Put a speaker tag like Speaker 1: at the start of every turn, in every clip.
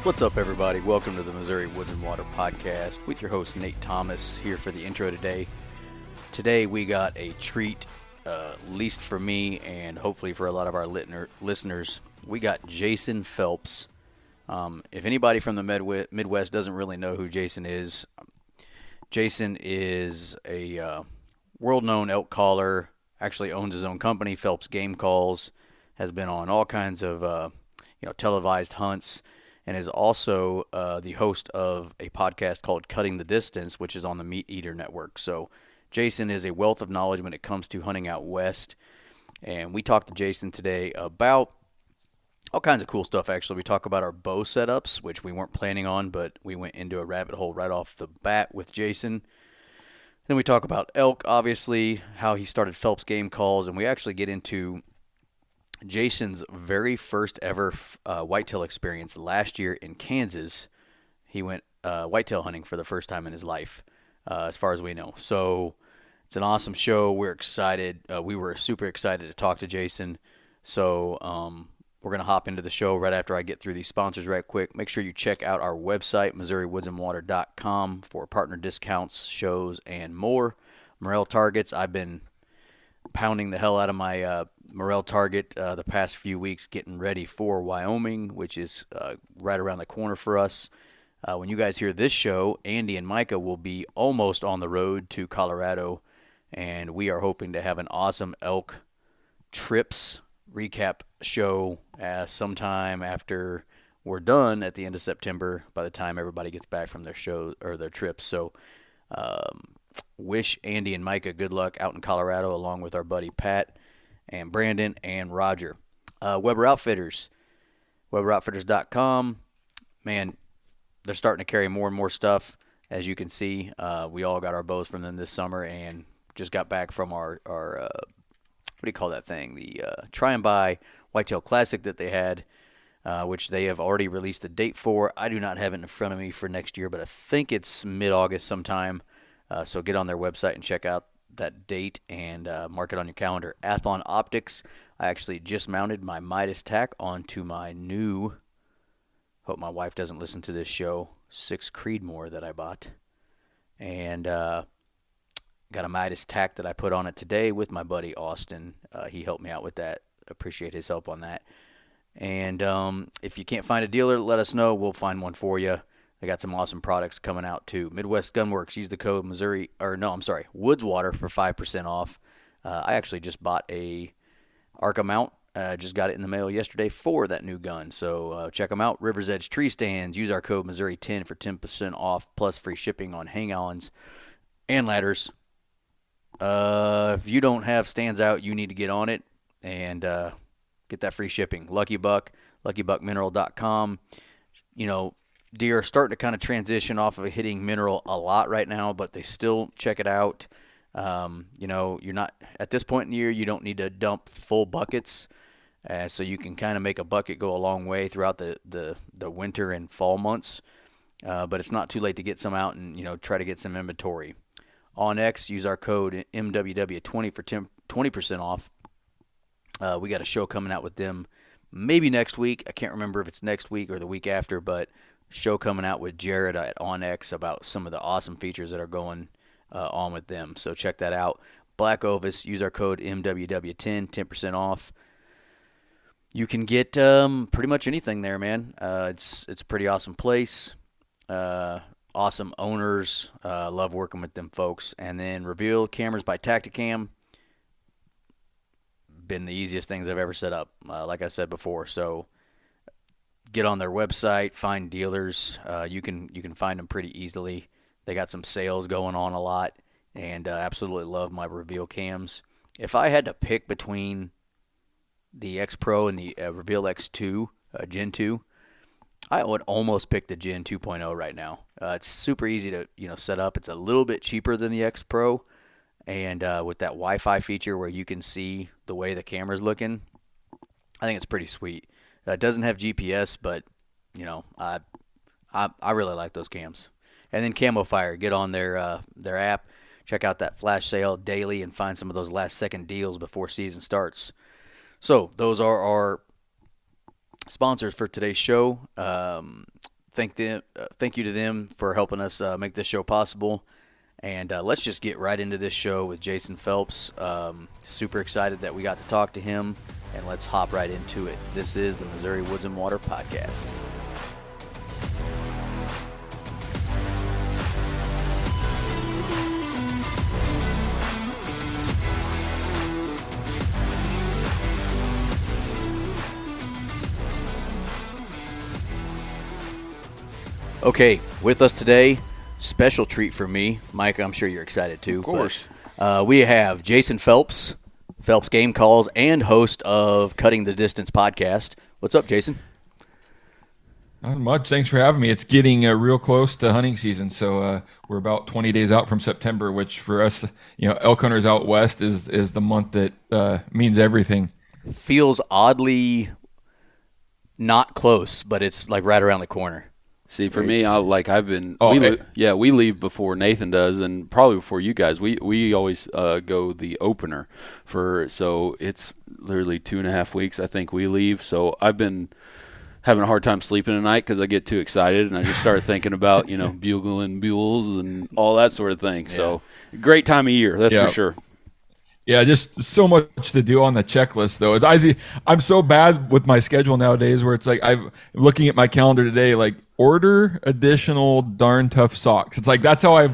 Speaker 1: What's up, everybody? Welcome to the Missouri Woods and Water Podcast with your host, Nate Thomas, here for the intro today. Today, we got a treat, at least for me and hopefully for a lot of our listeners. We got Jason Phelps. If anybody from the Midwest doesn't really know who Jason is a world-known elk caller, actually owns his own company, Phelps Game Calls, has been on all kinds of televised hunts, and is also the host of a podcast called Cutting the Distance, which is on the Meat Eater Network. So Jason is a wealth of knowledge when it comes to hunting out west, and we talked to Jason today about all kinds of cool stuff, actually. We talk about our bow setups, which we weren't planning on, but we went into a rabbit hole right off the bat with Jason. Then we talk about elk, obviously, how he started Phelps Game Calls, and we actually get into Jason's very first ever whitetail experience last year in Kansas. He went whitetail hunting for the first time in his life, as far as we know. So it's an awesome show. We're excited. We were super excited to talk to Jason. So we're going to hop into the show right after I get through these sponsors right quick. Make sure you check out our website, MissouriWoodsandWater.com, for partner discounts, shows, and more. Morel targets. I've been pounding the hell out of my Morel target the past few weeks, getting ready for Wyoming, which is right around the corner for us. When you guys hear this show, Andy and Micah will be almost on the road to Colorado, and we are hoping to have an awesome elk trips recap show sometime after we're done at the end of September, by the time everybody gets back from their shows or their trips. So wish Andy and Micah good luck out in Colorado, along with our buddy Pat and Brandon and Roger. Weber Outfitters, WeberOutfitters.com. Man, they're starting to carry more and more stuff, as you can see. We all got our bows from them this summer and just got back from our what do you call that thing? The Try and Buy Whitetail Classic that they had, which they have already released a date for. I do not have it in front of me for next year, but I think it's mid-August sometime. So get on their website and check out that date and mark it on your calendar. Athlon Optics. I actually just mounted my Midas tack onto my new, hope my wife doesn't listen to this show, 6 Creedmoor that I bought. And got a Midas tack that I put on it today with my buddy Austin. He helped me out with that. Appreciate his help on that. And if you can't find a dealer, let us know. We'll find one for you. They got some awesome products coming out too. Midwest Gunworks. Use the code Woodswater for 5% off. I actually just bought a Arca mount. Just got it in the mail yesterday for that new gun. So check them out. River's Edge Tree Stands. Use our code Missouri10 for 10% off plus free shipping on hang-ons and ladders. If you don't have stands out, you need to get on it and get that free shipping. Lucky Buck, LuckyBuckMineral.com. Deer are starting to kind of transition off of hitting mineral a lot right now, but they still check it out. You're not at this point in the year, you don't need to dump full buckets, so you can kind of make a bucket go a long way throughout the winter and fall months. But it's not too late to get some out and try to get some inventory. On X, use our code MWW20 for 20% off. We got a show coming out with them maybe next week. I can't remember if it's next week or the week after, but show coming out with Jared at OnX about some of the awesome features that are going on with them. So check that out. Black Ovis, use our code MWW10, 10% off. You can get pretty much anything there, man. It's a pretty awesome place. Awesome owners. Love working with them folks. And then Reveal Cameras by Tacticam. Been the easiest things I've ever set up, like I said before. So get on their website, find dealers. You can find them pretty easily. They got some sales going on a lot, and absolutely love my Reveal cams. If I had to pick between the X Pro and the Reveal X2, Gen 2, I would almost pick the Gen 2.0 right now. It's super easy to set up. It's a little bit cheaper than the X Pro, and with that Wi-Fi feature where you can see the way the camera's looking, I think it's pretty sweet. It doesn't have GPS, but I really like those cams. And then Camo Fire, get on their app, check out that flash sale daily, and find some of those last second deals before season starts. So those are our sponsors for today's show. thank you to them for helping us make this show possible. And let's just get right into this show with Jason Phelps. Super excited that we got to talk to him, and let's hop right into it. This is the Missouri Woods and Water Podcast. Okay, with us today, special treat for me. Mike, I'm sure you're excited too.
Speaker 2: Of course.
Speaker 1: But, we have Jason Phelps, Phelps Game Calls, and host of Cutting the Distance podcast. What's up, Jason?
Speaker 3: Not much. Thanks for having me. It's getting real close to hunting season, so we're about 20 days out from September, which for us, elk hunters out west is the month that means everything.
Speaker 1: Feels oddly not close, but it's like right around the corner.
Speaker 2: See, for me, we leave before Nathan does, and probably before you guys. We always go the opener so it's literally 2.5 weeks. I think we leave. So I've been having a hard time sleeping tonight because I get too excited and I just start thinking about bugling mules and all that sort of thing. Yeah. So great time of year, that's for sure.
Speaker 3: Yeah, just so much to do on the checklist, though. I'm so bad with my schedule nowadays where it's like I'm looking at my calendar today, like, order additional darn tough socks. It's like that's how I've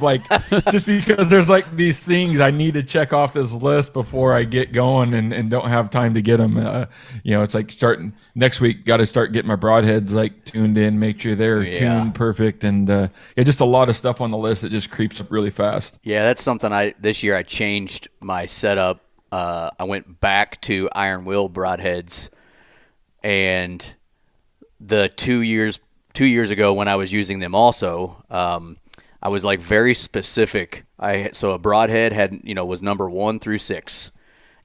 Speaker 3: just because there's like these things I need to check off this list before I get going and don't have time to get them. It's like starting next week, got to start getting my broadheads like tuned in, make sure they're tuned perfect. And just a lot of stuff on the list that just creeps up really fast.
Speaker 1: Yeah, that's something this year I changed my setup. I went back to iron wheel broadheads, and the 2 years ago when I was using them also, I was like very specific. So a broadhead had, was number 1 through 6.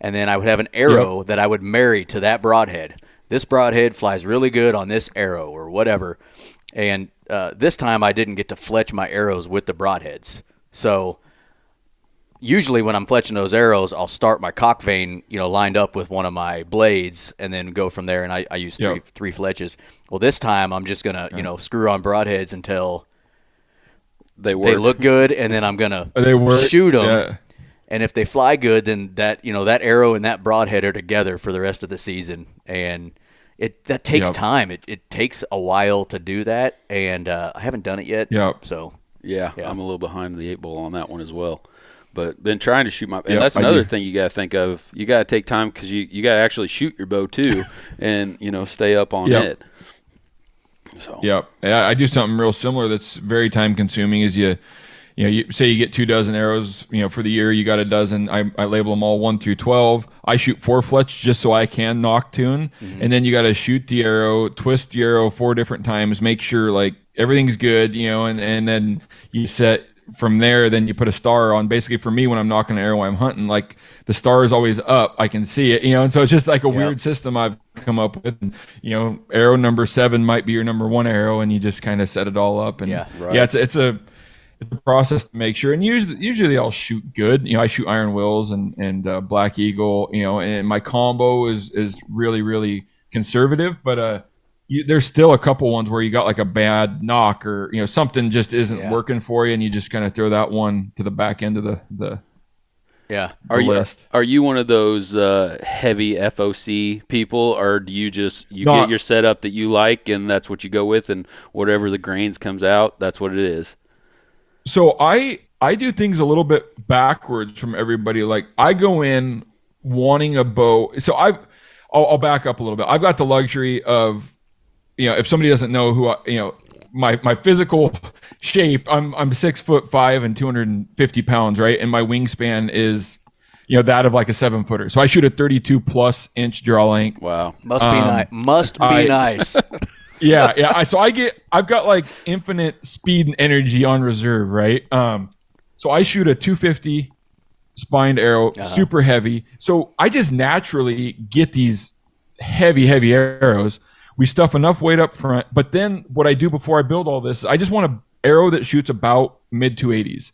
Speaker 1: And then I would have an arrow that I would marry to that broadhead. This broadhead flies really good on this arrow or whatever. And this time I didn't get to fletch my arrows with the broadheads. So usually when I'm fletching those arrows, I'll start my cock vein, lined up with one of my blades and then go from there. And I use three fletches. Well, this time I'm just going to, screw on broadheads until they look good. And then I'm going to shoot them. Yeah. And if they fly good, then that arrow and that broadhead are together for the rest of the season. And that takes time. It takes a while to do that. And I haven't done it yet. So
Speaker 2: yeah, I'm a little behind the 8 ball on that one as well. But been trying to shoot and that's another thing you got to think of. You got to take time because you got to actually shoot your bow too, and stay up on it. So
Speaker 3: I do something real similar that's very time consuming. Is you say you get 2 dozen arrows, for the year you got a dozen. I label them all 1 through 12. I shoot 4 fletch just so I can nock tune, and then you got to shoot the arrow, twist the arrow 4 different times, make sure like everything's good, and then you set. From there, then you put a star on. Basically, for me, when I'm knocking an arrow, I'm hunting, like the star is always up. I can see it, and so it's just like a weird system I've come up with. And, arrow number 7 might be your number 1 arrow, and you just kind of set it all up. And it's a process to make sure. And usually I'll shoot good. I shoot iron wills and Black Eagle. And my combo is really really conservative, but there's still a couple ones where you got like a bad knock or something just isn't working for you, and you just kind of throw that one to the back end of the list.
Speaker 2: Are you one of those heavy FOC people, or do you just get your setup that you like and that's what you go with, and whatever the grains comes out, that's what it is?
Speaker 3: So I do things a little bit backwards from everybody. Like I go in wanting a bow. So I'll back up a little bit. I've got the luxury of if somebody doesn't know who my physical shape, I'm 6'5" and 250 pounds, right? And my wingspan is, that of like a 7-footer. So I shoot a 32 plus inch draw length.
Speaker 2: Wow.
Speaker 1: Must be nice.
Speaker 3: Yeah. So I've got like infinite speed and energy on reserve, right? So I shoot a 250 spined arrow, super heavy. So I just naturally get these heavy arrows. We stuff enough weight up front, but then what I do before I build all this, I just want an arrow that shoots about mid 280s.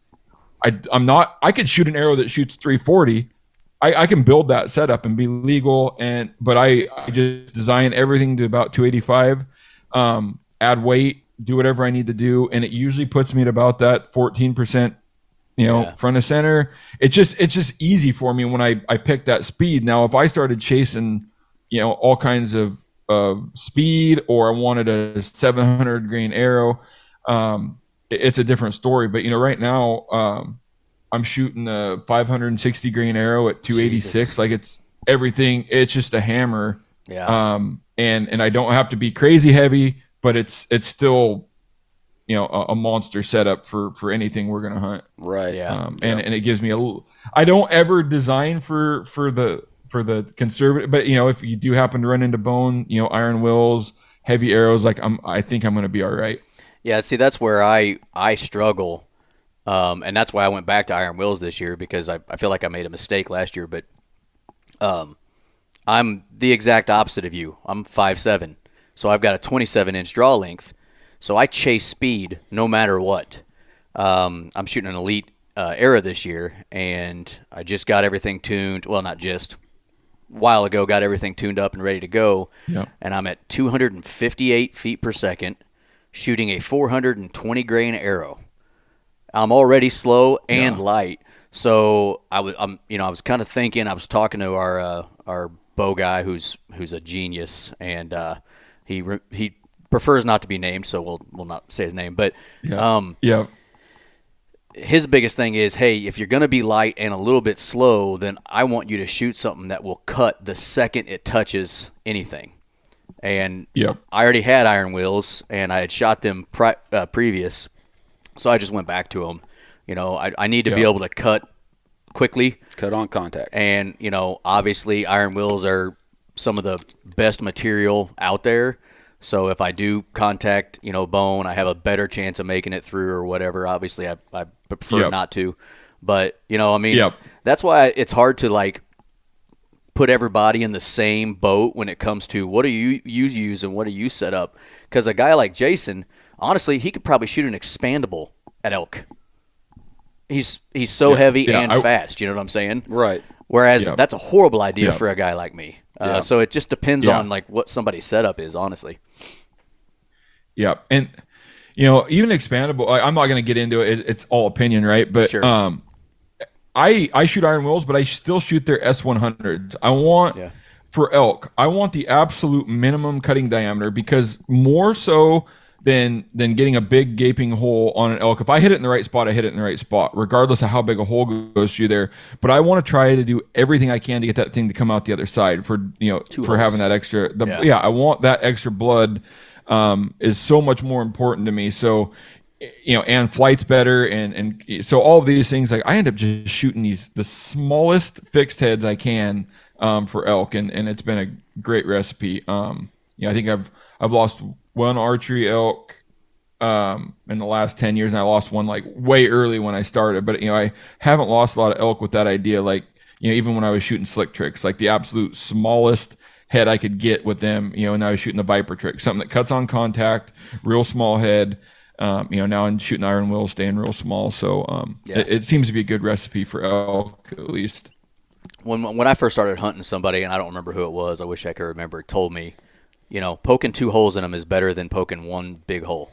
Speaker 3: I could shoot an arrow that shoots 340. I can build that setup and be legal, but I just design everything to about 285. Add weight, do whatever I need to do, and it usually puts me at about that 14%, front of center. It's just easy for me when I pick that speed. Now, if I started chasing, all kinds of speed, or I wanted a 700 grain arrow, it's a different story. But right now, I'm shooting a 560 grain arrow at 286.
Speaker 1: Jesus.
Speaker 3: Like it's everything. It's just a hammer.
Speaker 1: Yeah.
Speaker 3: And I don't have to be crazy heavy, but it's still, a monster setup for anything we're going to hunt.
Speaker 2: Right.
Speaker 1: Yeah.
Speaker 3: And it gives me a little, I don't ever design for the conservative, but if you do happen to run into bone, iron wills, heavy arrows, like I think I'm going to be all right.
Speaker 1: Yeah. See, that's where I struggle. And that's why I went back to iron wills this year, because I feel like I made a mistake last year, but, I'm the exact opposite of you. I'm 5'7", so I've got a 27-inch draw length, so I chase speed no matter what. I'm shooting an elite era this year, and I just got everything tuned. Well, not just. A while ago, got everything tuned up and ready to go, and I'm at 258 feet per second, shooting a 420 grain arrow. I'm already slow and light, so I was kind of thinking. I was talking to our bow guy who's a genius, and he prefers not to be named, so we'll not say his name. But his biggest thing is, hey, if you're going to be light and a little bit slow, then I want you to shoot something that will cut the second it touches anything. And I already had iron wheels, and I had shot them previous, so I just went back to them. I need to be able to cut quickly.
Speaker 2: Cut on contact.
Speaker 1: And, obviously iron wills are some of the best material out there. So if I do contact, bone, I have a better chance of making it through or whatever. Obviously I prefer not to. But, that's why it's hard to put everybody in the same boat when it comes to what do you use and what do you set up. Because a guy like Jason, honestly, he could probably shoot an expandable at elk. He's so heavy and fast. You know what I'm saying?
Speaker 2: Right.
Speaker 1: Whereas that's a horrible idea for a guy like me. So it just depends on what somebody's setup is, honestly.
Speaker 3: Yeah, and even expandable. I'm not going to get into it. It's all opinion, right? But
Speaker 1: sure.
Speaker 3: I shoot iron wills, but I still shoot their S100s. I want for elk. I want the absolute minimum cutting diameter, because more so than getting a big gaping hole on an elk. If I hit it in the right spot, I hit it in the right spot, regardless of how big a hole goes through there. But I want to try to do everything I can to get that thing to come out the other side for having that extra. I want that extra blood is so much more important to me. So, and flight's better, and so all of these things, I end up just shooting the smallest fixed heads I can for elk, and it's been a great recipe. I think I've lost one archery elk in the last 10 years, and I lost one way early when I started. But I haven't lost a lot of elk with that idea. Even when I was shooting slick tricks, the absolute smallest head I could get with them, and I was shooting the Viper trick, something that cuts on contact, real small head. Now I'm shooting iron wills, staying real small. So it seems to be a good recipe for elk, at least.
Speaker 1: When I first started hunting, somebody, and I don't remember who it was, I wish I could remember, told me, poking 2 holes in them is better than poking 1 big hole.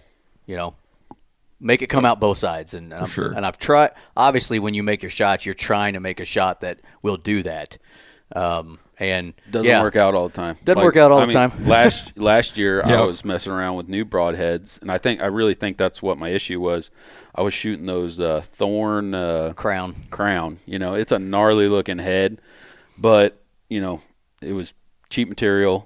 Speaker 1: Make it come out both sides. And I've tried. Obviously, when you make your shots, you're trying to make a shot that will do that. And
Speaker 2: doesn't work out all the time.
Speaker 1: Doesn't work out all the time.
Speaker 2: Last year, I was messing around with new broadheads, and I really think that's what my issue was. I was shooting those Thorn
Speaker 1: Crown.
Speaker 2: It's a gnarly looking head, but it was cheap material.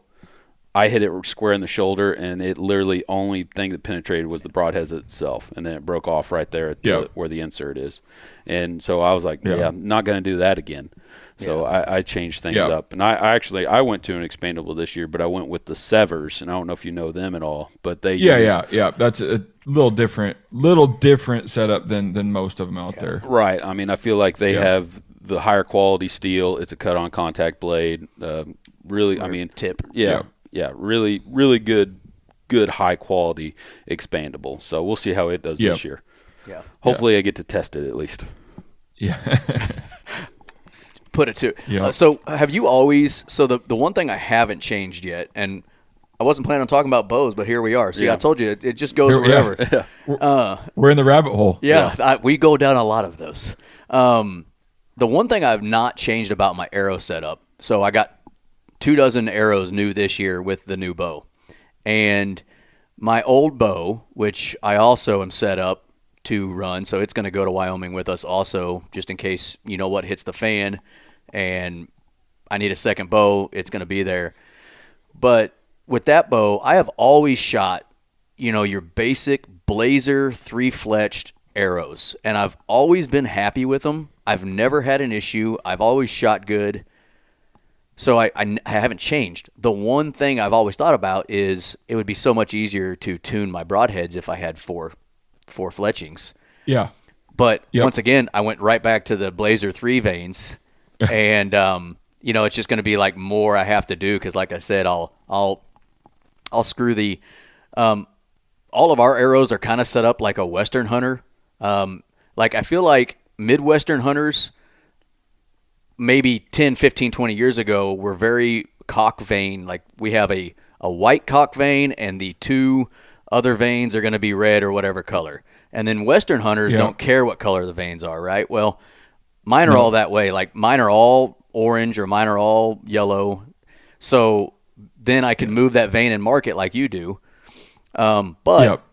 Speaker 2: I hit it square in the shoulder, and it literally only thing that penetrated was the broadhead itself, and then it broke off right there at where the insert is. And so I was like, I'm not going to do that again. So I changed things up. And I went to an expandable this year, but I went with the Severs, and I don't know if you know them at all, but they
Speaker 3: that's a little different setup than most of them out there.
Speaker 2: Right. I mean, I feel like they have the higher quality steel. It's a cut on contact blade. Really,
Speaker 1: tip.
Speaker 2: Yeah, really, really good high quality expandable. So we'll see how it does this year.
Speaker 1: Yeah.
Speaker 2: Hopefully I get to test it at least.
Speaker 3: Yeah.
Speaker 1: Put it to. So have you always? So the one thing I haven't changed yet, and I wasn't planning on talking about bows, but here we are. See,
Speaker 2: Yeah.
Speaker 1: I told you it just goes
Speaker 3: Yeah.
Speaker 1: wherever.
Speaker 3: We're in the rabbit hole.
Speaker 1: Yeah, we go down a lot of those. The one thing I've not changed about my arrow setup, so I got 24 arrows new this year with the new bow. And my old bow, which I also am set up to run, so it's going to go to Wyoming with us also, just in case, what hits the fan and I need a second bow, it's going to be there. But with that bow, I have always shot, your basic Blazer 3-fletched arrows, and I've always been happy with them. I've never had an issue. I've always shot good. So I haven't changed. The one thing I've always thought about is it would be so much easier to tune my broadheads if I had four fletchings.
Speaker 3: Yeah.
Speaker 1: But
Speaker 3: Yep.
Speaker 1: once again, I went right back to the Blazer 3 vanes, and it's just going to be like more I have to do because, like I said, I'll screw the. All of our arrows are kind of set up like a Western hunter. Like I feel like Midwestern hunters, maybe 10, 15, 20 years ago, were very cock vane. Like we have a white cock vane, and the two other vanes are going to be red or whatever color. And then Western hunters don't care what color the vanes are, right? Well, mine are all that way. Like mine are all orange or mine are all yellow. So then I can move that vane and mark it like you do. But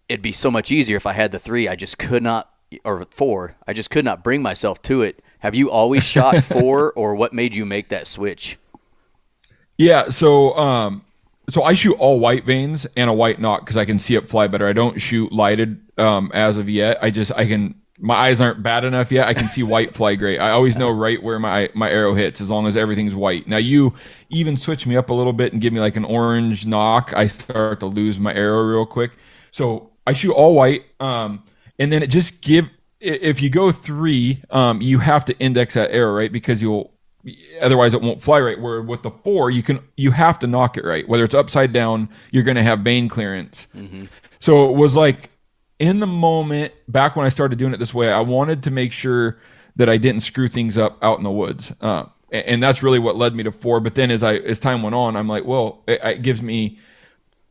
Speaker 1: it'd be so much easier if I had the 3. I just could not, or 4. I just could not bring myself to it. Have you always shot 4, or what made you make that switch?
Speaker 3: Yeah. So so I shoot all white vanes and a white knock because I can see it fly better. I don't shoot lighted as of yet. I can. My eyes aren't bad enough yet. I can see white fly great. I always know right where my arrow hits as long as everything's white. Now you even switch me up a little bit and give me like an orange knock, I start to lose my arrow real quick. So I shoot all white, and then it just if you go 3, you have to index that arrow right because otherwise it won't fly right. Where with the 4, you have to knock it right. Whether it's upside down, you're going to have vane clearance. Mm-hmm. So it was like, in the moment, back when I started doing it this way, I wanted to make sure that I didn't screw things up out in the woods. And that's really what led me to 4. But then as time went on, I'm like, well, it gives me,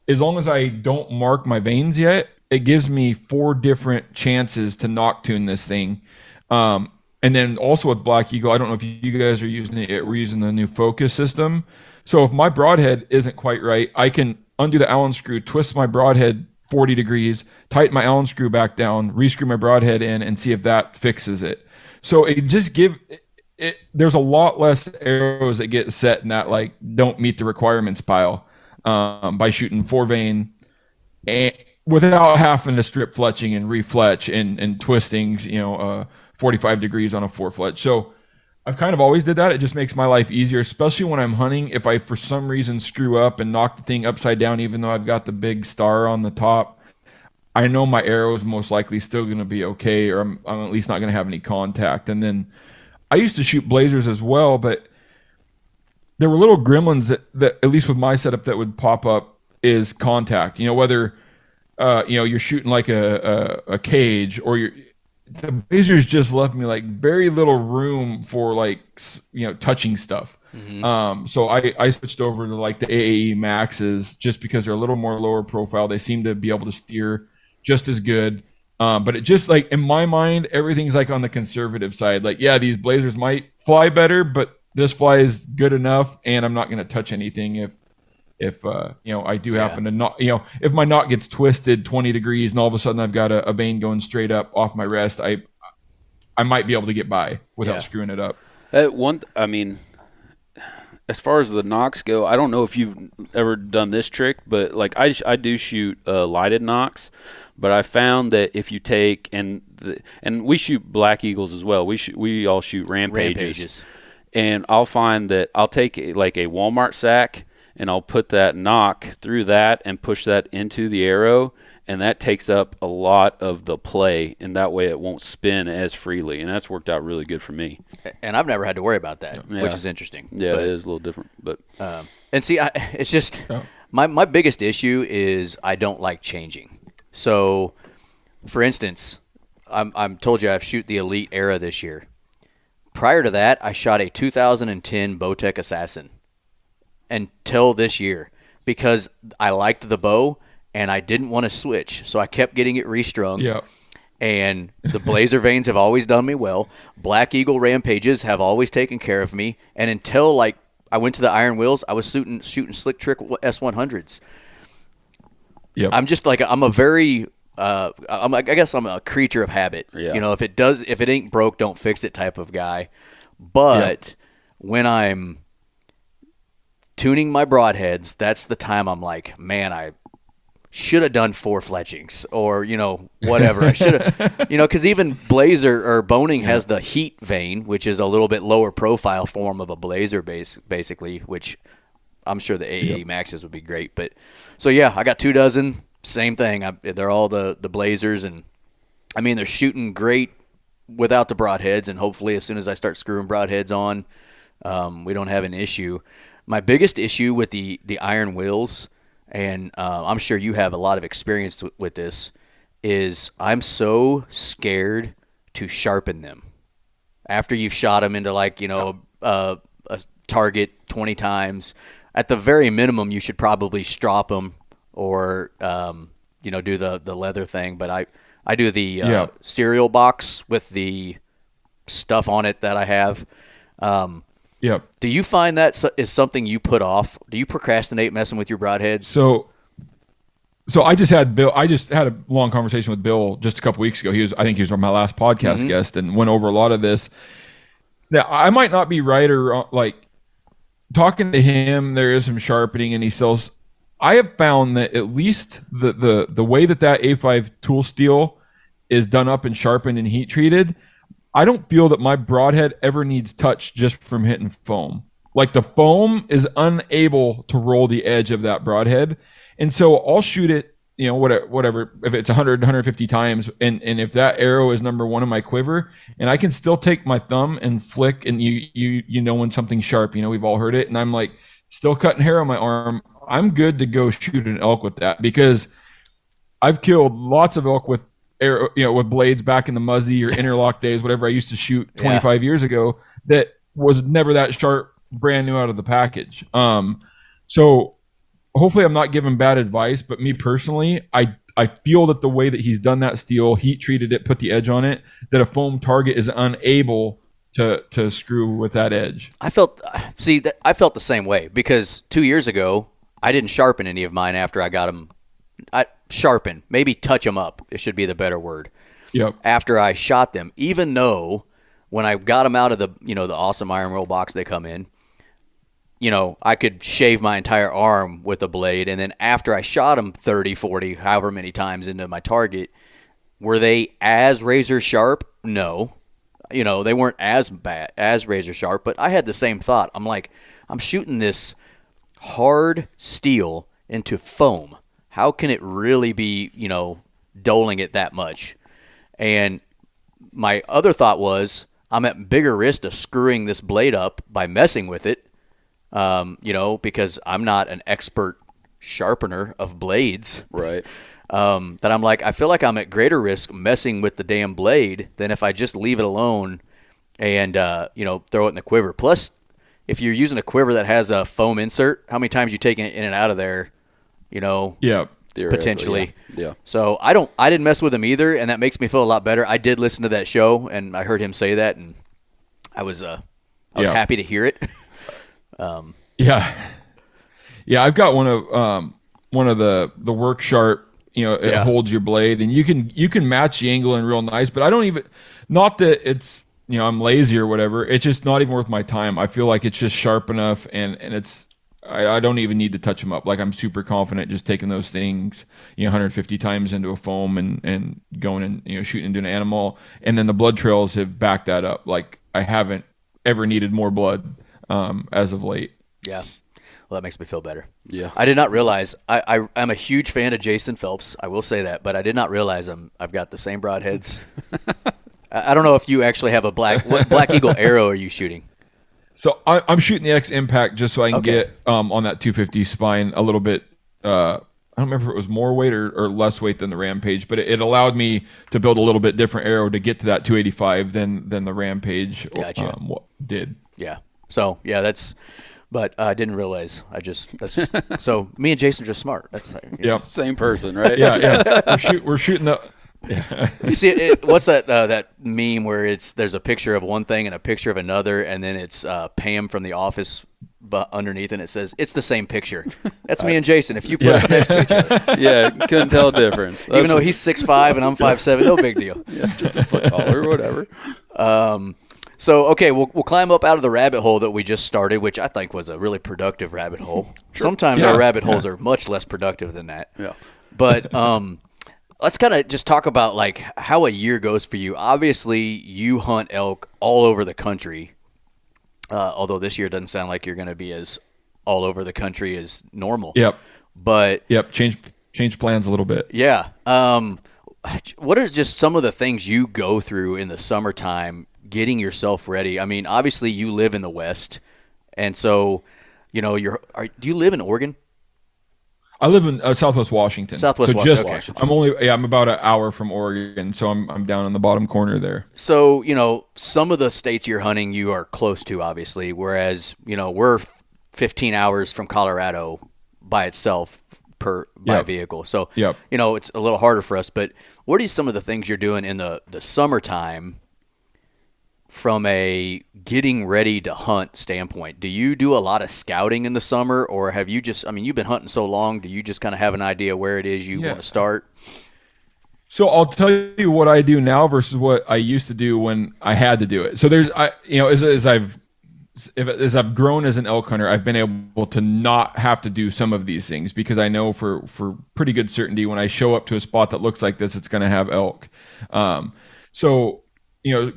Speaker 3: as long as I don't mark my vanes yet, it gives me 4 different chances to knock tune this thing. And then also with Black Eagle, I don't know if you guys are using it, we're using the new focus system. So if my broadhead isn't quite right, I can undo the Allen screw, twist my broadhead 40 degrees, tighten my Allen screw back down, rescrew my broadhead in, and see if that fixes it. So it just there's a lot less arrows that get set in that like don't meet the requirements pile by shooting 4 vane and without having to strip fletching and refletch and twisting 45 degrees on a 4 fletch. So I've kind of always did that. It just makes my life easier, especially when I'm hunting. If I, for some reason, screw up and knock the thing upside down, even though I've got the big star on the top, I know my arrow is most likely still going to be okay, or I'm at least not going to have any contact. And then I used to shoot Blazers as well, but there were little gremlins that at least with my setup, that would pop up is contact. Whether you're shooting like a cage or the Blazers just left me like very little room for like touching stuff. Mm-hmm. So I switched over to like the AAE Maxes just because they're a little more lower profile. They seem to be able to steer just as good. But it just like in my mind, everything's like on the conservative side. Like, yeah, these Blazers might fly better, but this fly is good enough, and I'm not going to touch anything if I do happen to not, if my knot gets twisted 20 degrees and all of a sudden I've got a vane going straight up off my rest, I might be able to get by without screwing it up.
Speaker 2: As far as the knocks go, I don't know if you've ever done this trick, but like I do shoot lighted knocks, but I found that if you take and we shoot Black Eagles as well. We all shoot Rampages. And I'll find that I'll take a Walmart sack and I'll put that knock through that and push that into the arrow, and that takes up a lot of the play, and that way it won't spin as freely, and that's worked out really good for me.
Speaker 1: And I've never had to worry about that, which is interesting.
Speaker 2: Yeah, it is a little different. But
Speaker 1: and see, it's just my biggest issue is I don't like changing. So, for instance, I'm told you I've shoot the Elite Era this year. Prior to that, I shot a 2010 Bowtech Assassin until this year because I liked the bow and I didn't want to switch, so I kept getting it restrung.
Speaker 3: Yeah.
Speaker 1: And the Blazer Vanes have always done me well. Black Eagle Rampages have always taken care of me. And until like I went to the Iron Wills, I was shooting Slick Trick S100s.
Speaker 3: Yep.
Speaker 1: I'm just like I'm a very I guess I'm a creature of habit.
Speaker 2: Yeah.
Speaker 1: You know, if it ain't broke, don't fix it type of guy. But when I'm tuning my broadheads, that's the time I'm like, man, I should have done 4 fletchings or, whatever. I should have, because even Blazer or Boning has the heat vane, which is a little bit lower profile form of a Blazer basically, which I'm sure the AE Maxes would be great. But so, yeah, I got 2 dozen, same thing. They're all the Blazers. And I mean, they're shooting great without the broadheads. And hopefully as soon as I start screwing broadheads on, we don't have an issue. My biggest issue with the Iron Wills, and I'm sure you have a lot of experience with this, is I'm so scared to sharpen them. After you've shot them into a target 20 times, at the very minimum you should probably strop them or do the leather thing. But I do the cereal box with the stuff on it that I have.
Speaker 3: Yep.
Speaker 1: Do you find that is something you put off? Do you procrastinate messing with your broadheads?
Speaker 3: So I just had a long conversation with Bill just a couple weeks ago. I think he was my last podcast guest and went over a lot of this. Now, I might not be right or like talking to him. There is some sharpening, and he sells. I have found that at least the way that A5 tool steel is done up and sharpened and heat treated, I don't feel that my broadhead ever needs touch just from hitting foam. Like the foam is unable to roll the edge of that broadhead. And so I'll shoot it, whatever, if it's 100, 150 times. And if that arrow is number 1 in my quiver, and I can still take my thumb and flick, and you know when something's sharp, we've all heard it. And I'm like still cutting hair on my arm. I'm good to go shoot an elk with that, because I've killed lots of elk with arrow, with blades back in the Muzzy or interlock days, whatever I used to shoot 25 years ago, that was never that sharp, brand new out of the package. So hopefully I'm not giving bad advice, but me personally, I feel that the way that he's done that steel, heat treated it, put the edge on it, that a foam target is unable to screw with that edge.
Speaker 1: I felt the same way, because 2 years ago I didn't sharpen any of mine after I got them. Sharpen, maybe touch them up. It should be the better word.
Speaker 3: Yep.
Speaker 1: After I shot them, even though when I got them out of the awesome Iron Roll box they come in, I could shave my entire arm with a blade, and then after I shot them 30, 40, however many times into my target, were they as razor sharp? No. They weren't as bad as razor sharp, but I had the same thought. I'm like, I'm shooting this hard steel into foam. How can it really be, doling it that much? And my other thought was, I'm at bigger risk of screwing this blade up by messing with it, because I'm not an expert sharpener of blades.
Speaker 2: Right.
Speaker 1: That I'm like, I feel like I'm at greater risk messing with the damn blade than if I just leave it alone and, throw it in the quiver. Plus, if you're using a quiver that has a foam insert, how many times you take it in and out of there, potentially.
Speaker 2: Yeah.
Speaker 1: So I didn't mess with him either, and that makes me feel a lot better. I did listen to that show, and I heard him say that, and I was happy to hear it.
Speaker 3: Yeah. I've got one of the Work Sharp. It holds your blade, and you can match the angle in real nice. But I don't even, not that it's I'm lazy or whatever. It's just not even worth my time. I feel like it's just sharp enough, and it's. I don't even need to touch them up. Like I'm super confident just taking those things, 150 times into a foam and going and shooting into an animal, and then the blood trails have backed that up. Like I haven't ever needed more blood as of late.
Speaker 1: Yeah, well, that makes me feel better.
Speaker 2: Yeah,
Speaker 1: I did not realize I'm a huge fan of Jason Phelps. I will say that, but I did not realize I've got the same broadheads. I don't know if you actually have what Black Eagle arrow are you shooting?
Speaker 3: So I'm shooting the X Impact just so I can get on that 250 spine a little bit. I don't remember if it was more weight or less weight than the Rampage, but it allowed me to build a little bit different arrow to get to that 285 than the Rampage
Speaker 1: Gotcha.
Speaker 3: Did.
Speaker 1: Yeah. So yeah, that's But I didn't realize. So me and Jason are just smart. That's fine.
Speaker 3: Yep.
Speaker 2: Same person, right?
Speaker 3: Yeah. We're shooting the. Yeah.
Speaker 1: You see it, what's that meme where there's a picture of one thing and a picture of another, and then it's Pam from The Office, but underneath, and it says it's the same picture. That's me and Jason. If you put us next to each other,
Speaker 2: Yeah, couldn't tell the difference.
Speaker 1: even though he's 6'5" and I'm 5'7", no big deal.
Speaker 2: Yeah, just a foot taller or whatever.
Speaker 1: So okay, we'll climb up out of the rabbit hole that we just started, which I think was a really productive rabbit hole. Sometimes our rabbit holes are much less productive than that.
Speaker 2: Yeah.
Speaker 1: But let's kind of just talk about like how a year goes for you. Obviously, you hunt elk all over the country. Although this year doesn't sound like you're going to be as all over the country as normal.
Speaker 3: Yep.
Speaker 1: But
Speaker 3: Change plans a little bit.
Speaker 1: yeah. What are just some of the things you go through in the summertime getting yourself ready? I mean, obviously you live in the West, and so do you live in Oregon?
Speaker 3: I live in Southwest Washington.
Speaker 1: Southwest Washington.
Speaker 3: I'm about an hour from Oregon, so I'm down in the bottom corner there.
Speaker 1: So some of the states you're hunting, you are close to, obviously, whereas we're 15 hours from Colorado by itself by vehicle. So it's a little harder for us. But what are some of the things you're doing in the summertime from a getting ready to hunt standpoint? Do you do a lot of scouting in the summer, or have you you've been hunting so long, do you just kind of have an idea where it is you want to start?
Speaker 3: So I'll tell you what I do now versus what I used to do when I had to do it. So as I've grown as an elk hunter, I've been able to not have to do some of these things because I know for pretty good certainty when I show up to a spot that looks like this, it's going to have elk.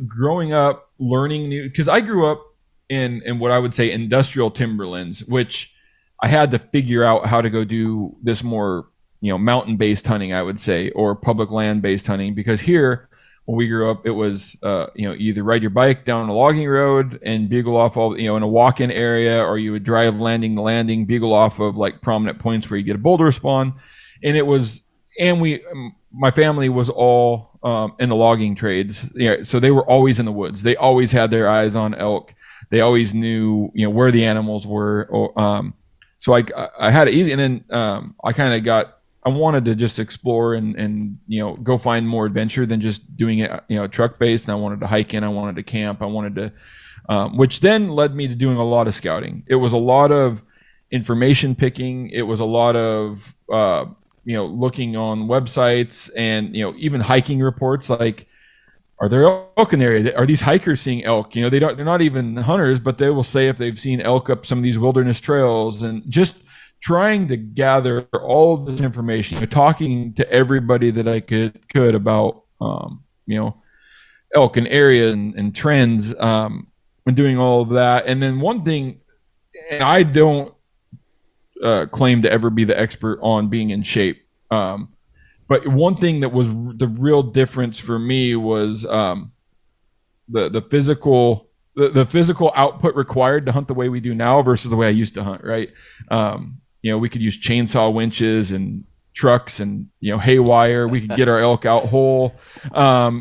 Speaker 3: Growing up, learning new, because I grew up in what I would say industrial timberlands, which I had to figure out how to go do this more, mountain-based hunting, I would say, or public land-based hunting, because here, when we grew up, it was, either ride your bike down a logging road and bugle off all, in a walk-in area, or you would drive landing to landing, bugle off of like prominent points where you get a boulder spawn. And it was, my family was all in the logging trades. So they were always in the woods. They always had their eyes on elk. They always knew, where the animals were. So I had it easy. And then I wanted to just explore and go find more adventure than just doing it, truck based. And I wanted to hike in. I wanted to camp. I wanted to, which then led me to doing a lot of scouting. It was a lot of information picking. It was a lot of, looking on websites and, even hiking reports, like, are there elk in the area? Are these hikers seeing elk? They're not even hunters, but they will say if they've seen elk up some of these wilderness trails, and just trying to gather all of this information, talking to everybody that I could about, elk and area and trends, and doing all of that. And then one thing, and I don't claim to ever be the expert on being in shape. But one thing that was the real difference for me was the physical output required to hunt the way we do now versus the way I used to hunt. Right? We could use chainsaw winches and trucks and haywire. We could get our elk out whole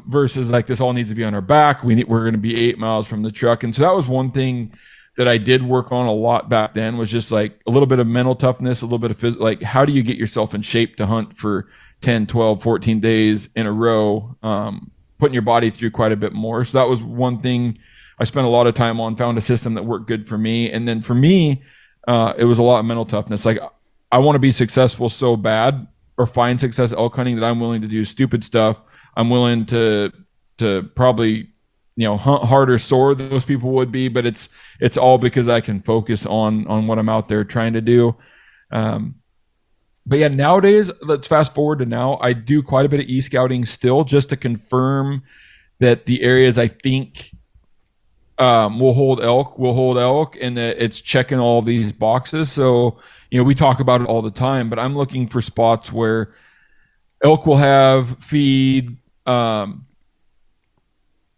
Speaker 3: versus like this all needs to be on our back. We're going to be 8 miles from the truck, and so that was one thing that I did work on a lot back then, was just like a little bit of mental toughness, a little bit of like, how do you get yourself in shape to hunt for 10, 12, 14 days in a row, putting your body through quite a bit more. So that was one thing I spent a lot of time on, found a system that worked good for me. And then for me, it was a lot of mental toughness. Like, I want to be successful so bad, or find success elk hunting, that I'm willing to do stupid stuff. I'm willing to probably, hunt harder sore than those people would be, but it's all because I can focus on what I'm out there trying to do. But yeah, nowadays, let's fast forward to now. I do quite a bit of e-scouting still, just to confirm that the areas I think will hold elk, and that it's checking all these boxes. So, we talk about it all the time, but I'm looking for spots where elk will have feed,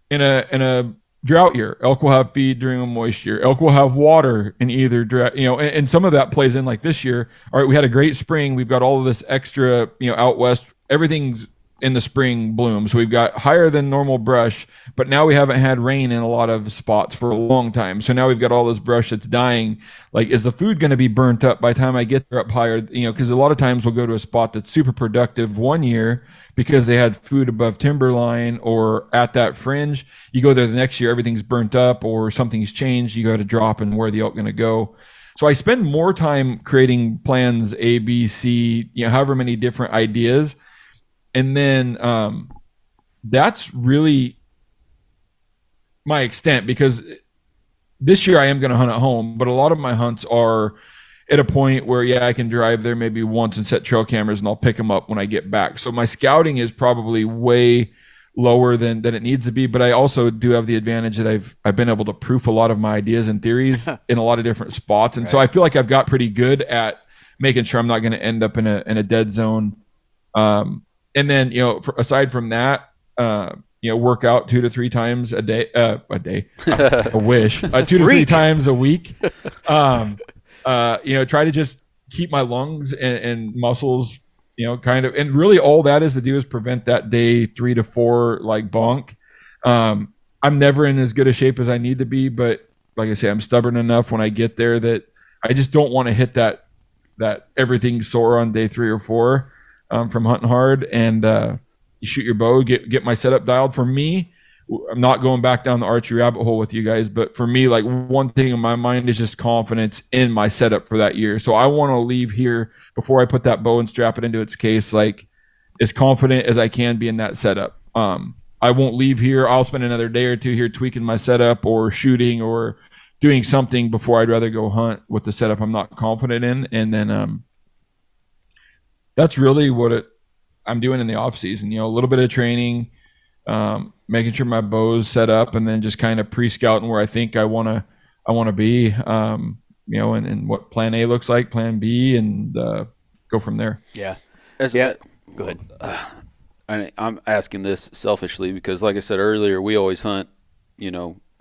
Speaker 3: in a drought year. Elk will have feed during a moist year. Elk will have water in either drought, and some of that plays in, like this year. All right, we had a great spring. We've got all of this extra, out west. Everything's in the spring bloom. So we've got higher than normal brush, but now we haven't had rain in a lot of spots for a long time. So now we've got all this brush that's dying. Like, is the food going to be burnt up by the time I get there up higher? Because a lot of times we'll go to a spot that's super productive one year because they had food above timberline or at that fringe. You go there the next year, everything's burnt up or something's changed. You got to drop and where the elk going to go. So I spend more time creating plans A, B, C, however many different ideas. And then that's really my extent, because this year I am going to hunt at home, but a lot of my hunts are at a point where, I can drive there maybe once and set trail cameras and I'll pick them up when I get back. So my scouting is probably way lower than it needs to be, but I also do have the advantage that I've been able to proof a lot of my ideas and theories in a lot of different spots. And so I feel like I've got pretty good at making sure I'm not going to end up in a dead zone. And then, aside from that, work out 2 to 3 times a day, I wish 2 to 3 times a week. Try to just keep my lungs and muscles, kind of, and really all that is to do is prevent that day 3 to 4 like bonk. I'm never in as good a shape as I need to be, but like I say, I'm stubborn enough when I get there that I just don't want to hit that everything's sore on day 3 or 4 from hunting hard. And you shoot your bow, get my setup dialed. For me, I'm not going back down the archery rabbit hole with you guys, but for me, like, one thing in my mind is just confidence in my setup for that year. So I want to leave here before I put that bow and strap it into its case, like, as confident as I can be in that setup. I won't leave here. I'll spend another day or 2 here tweaking my setup or shooting or doing something before I'd rather go hunt with the setup I'm not confident in. And then that's really what I'm doing in the off season, a little bit of training, making sure my bow's set up, and then just kind of pre-scouting where I think I want to be, and what plan A looks like, plan B, and go from there.
Speaker 1: Yeah. Go ahead.
Speaker 2: I'm asking this selfishly because, like I said earlier, we always hunt,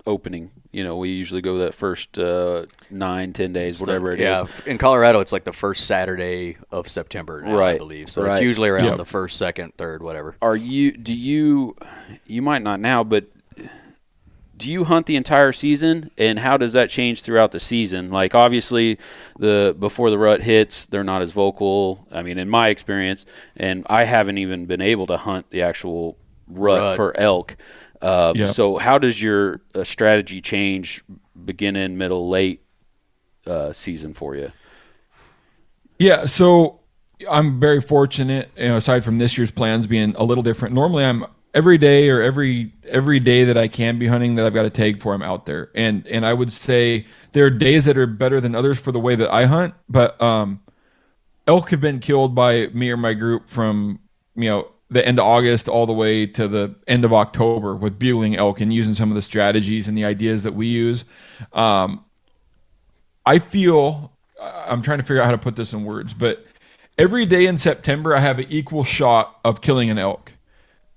Speaker 2: opening. We usually go that first 9-10 days, whatever it is.
Speaker 1: In Colorado, it's like the first Saturday of September now, I believe. So it's usually around the first, second, third, whatever.
Speaker 2: You might not now, but do you hunt the entire season, and how does that change throughout the season? Like, obviously, before the rut hits, they're not as vocal. I mean, in my experience, and I haven't even been able to hunt the actual rut for elk. So how does your strategy change beginning, middle, late season for you?
Speaker 3: Yeah, so I'm very fortunate, aside from this year's plans being a little different. Normally I'm every day or every day that I can be hunting that I've got a tag for, I'm out there. And I would say there are days that are better than others for the way that I hunt, but elk have been killed by me or my group from, the end of August all the way to the end of October with bugling elk and using some of the strategies and the ideas that we use. I feel, I'm trying to figure out how to put this in words, but every day in September, I have an equal shot of killing an elk.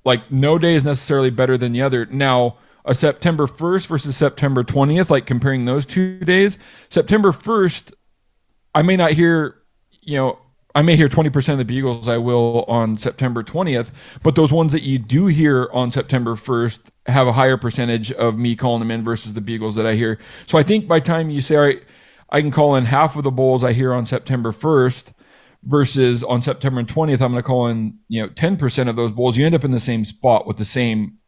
Speaker 3: Like, no day is necessarily better than the other. Now, a September 1st versus September 20th, like comparing those 2 days, September 1st, I may not hear, I may hear 20% of the bugles I will on September 20th, but those ones that you do hear on September 1st have a higher percentage of me calling them in versus the bugles that I hear. So I think by the time you say, all right, I can call in half of the bulls I hear on September 1st versus on September 20th, I'm going to call in, 10% of those bulls. You end up in the same spot with the same,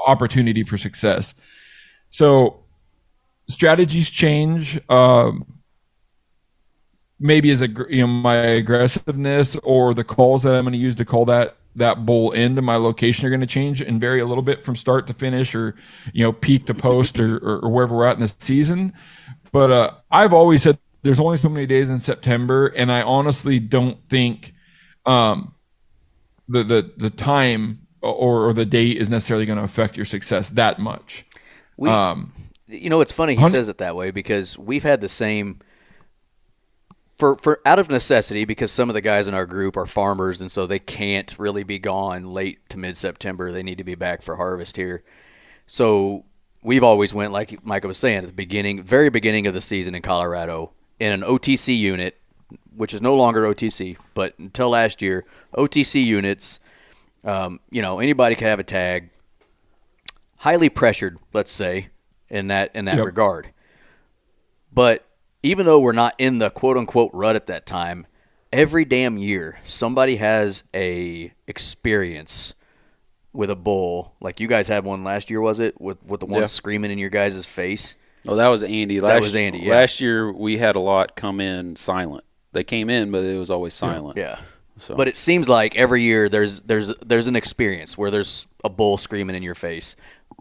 Speaker 3: opportunity for success. So strategies change. Maybe as my aggressiveness or the calls that I'm going to use to call that bull into my location are going to change and vary a little bit from start to finish, or peak to post, or wherever we're at in the season. But I've always said there's only so many days in September, and I honestly don't think the time or the date is necessarily going to affect your success that much.
Speaker 1: It's funny he says it that way, because we've had the same. For out of necessity, because some of the guys in our group are farmers, and so they can't really be gone late to mid-September. They need to be back for harvest here. So we've always went, like Micah was saying, at the very beginning of the season in Colorado, in an OTC unit, which is no longer OTC, but until last year, OTC units, anybody can have a tag, highly pressured, let's say, in that regard. But even though we're not in the quote-unquote rut at that time, every damn year somebody has a experience with a bull. Like you guys had one last year, was it? With the one screaming in your guys' face?
Speaker 2: Oh, that was Andy.
Speaker 1: That was Andy, yeah.
Speaker 2: Last year we had a lot come in silent. They came in, but it was always silent.
Speaker 1: Yeah.
Speaker 2: So.
Speaker 1: But it seems like every year there's an experience where there's a bull screaming in your face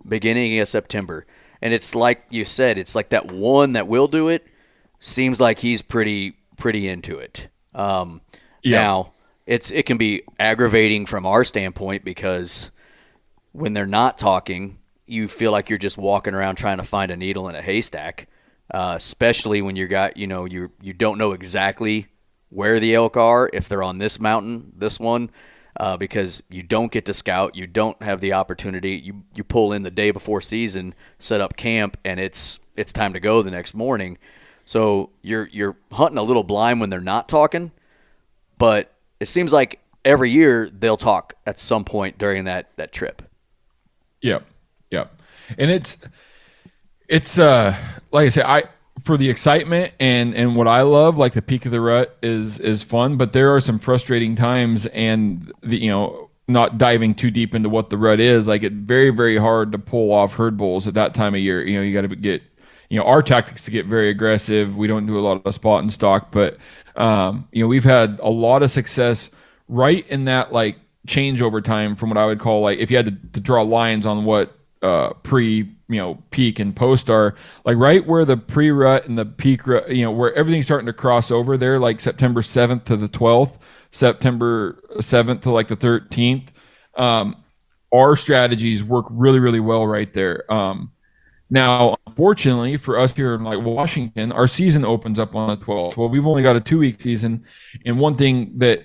Speaker 1: beginning of September. And it's like you said, it's like that one that will do it seems like he's pretty into it. Now, it can be aggravating from our standpoint because when they're not talking, you feel like you're just walking around trying to find a needle in a haystack, especially when you don't know exactly where the elk are, if they're on this mountain, this one, because you don't get to scout, you don't have the opportunity. You pull in the day before season, set up camp, and it's time to go the next morning. So you're hunting a little blind when they're not talking, but it seems like every year they'll talk at some point during that trip.
Speaker 3: Yep. And it's like I say, for the excitement and what I love, like the peak of the rut is fun, but there are some frustrating times, and not diving too deep into what the rut is, like it's very, very hard to pull off herd bulls at that time of year. You got to get, our tactics to get very aggressive. We don't do a lot of spot and stalk, but we've had a lot of success right in that like changeover time from what I would call, like if you had to draw lines on what peak and post are, like right where the pre-rut and the peak rut, where everything's starting to cross over there, like September 7th to the 12th, September 7th to like the 13th. Our strategies work really, really well right there. Now, unfortunately for us here in like Washington, our season opens up on the 12th. Well, we've only got a 2-week season. And one thing that,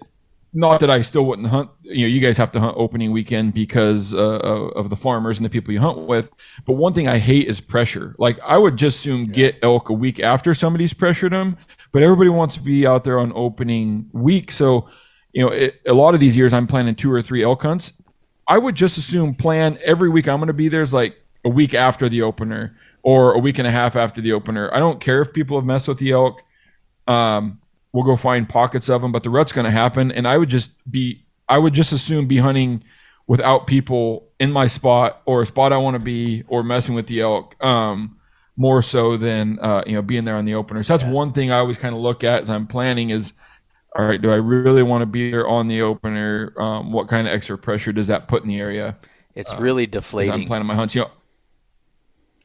Speaker 3: not that I still wouldn't hunt, you guys have to hunt opening weekend because of the farmers and the people you hunt with. But one thing I hate is pressure. Like I would just soon get elk a week after somebody's pressured them, but everybody wants to be out there on opening week. So, a lot of these years I'm planning 2 or 3 elk hunts. I would just assume plan every week I'm going to be there is like a week after the opener or a week and a half after the opener. I don't care if people have messed with the elk. We'll go find pockets of them, but the rut's going to happen. And I would just assume be hunting without people in my spot or a spot I want to be or messing with the elk, more so than, being there on the opener. So that's one thing I always kind of look at as I'm planning is, all right, do I really want to be there on the opener? What kind of extra pressure does that put in the area?
Speaker 1: It's really deflating.
Speaker 3: I'm planning my hunts,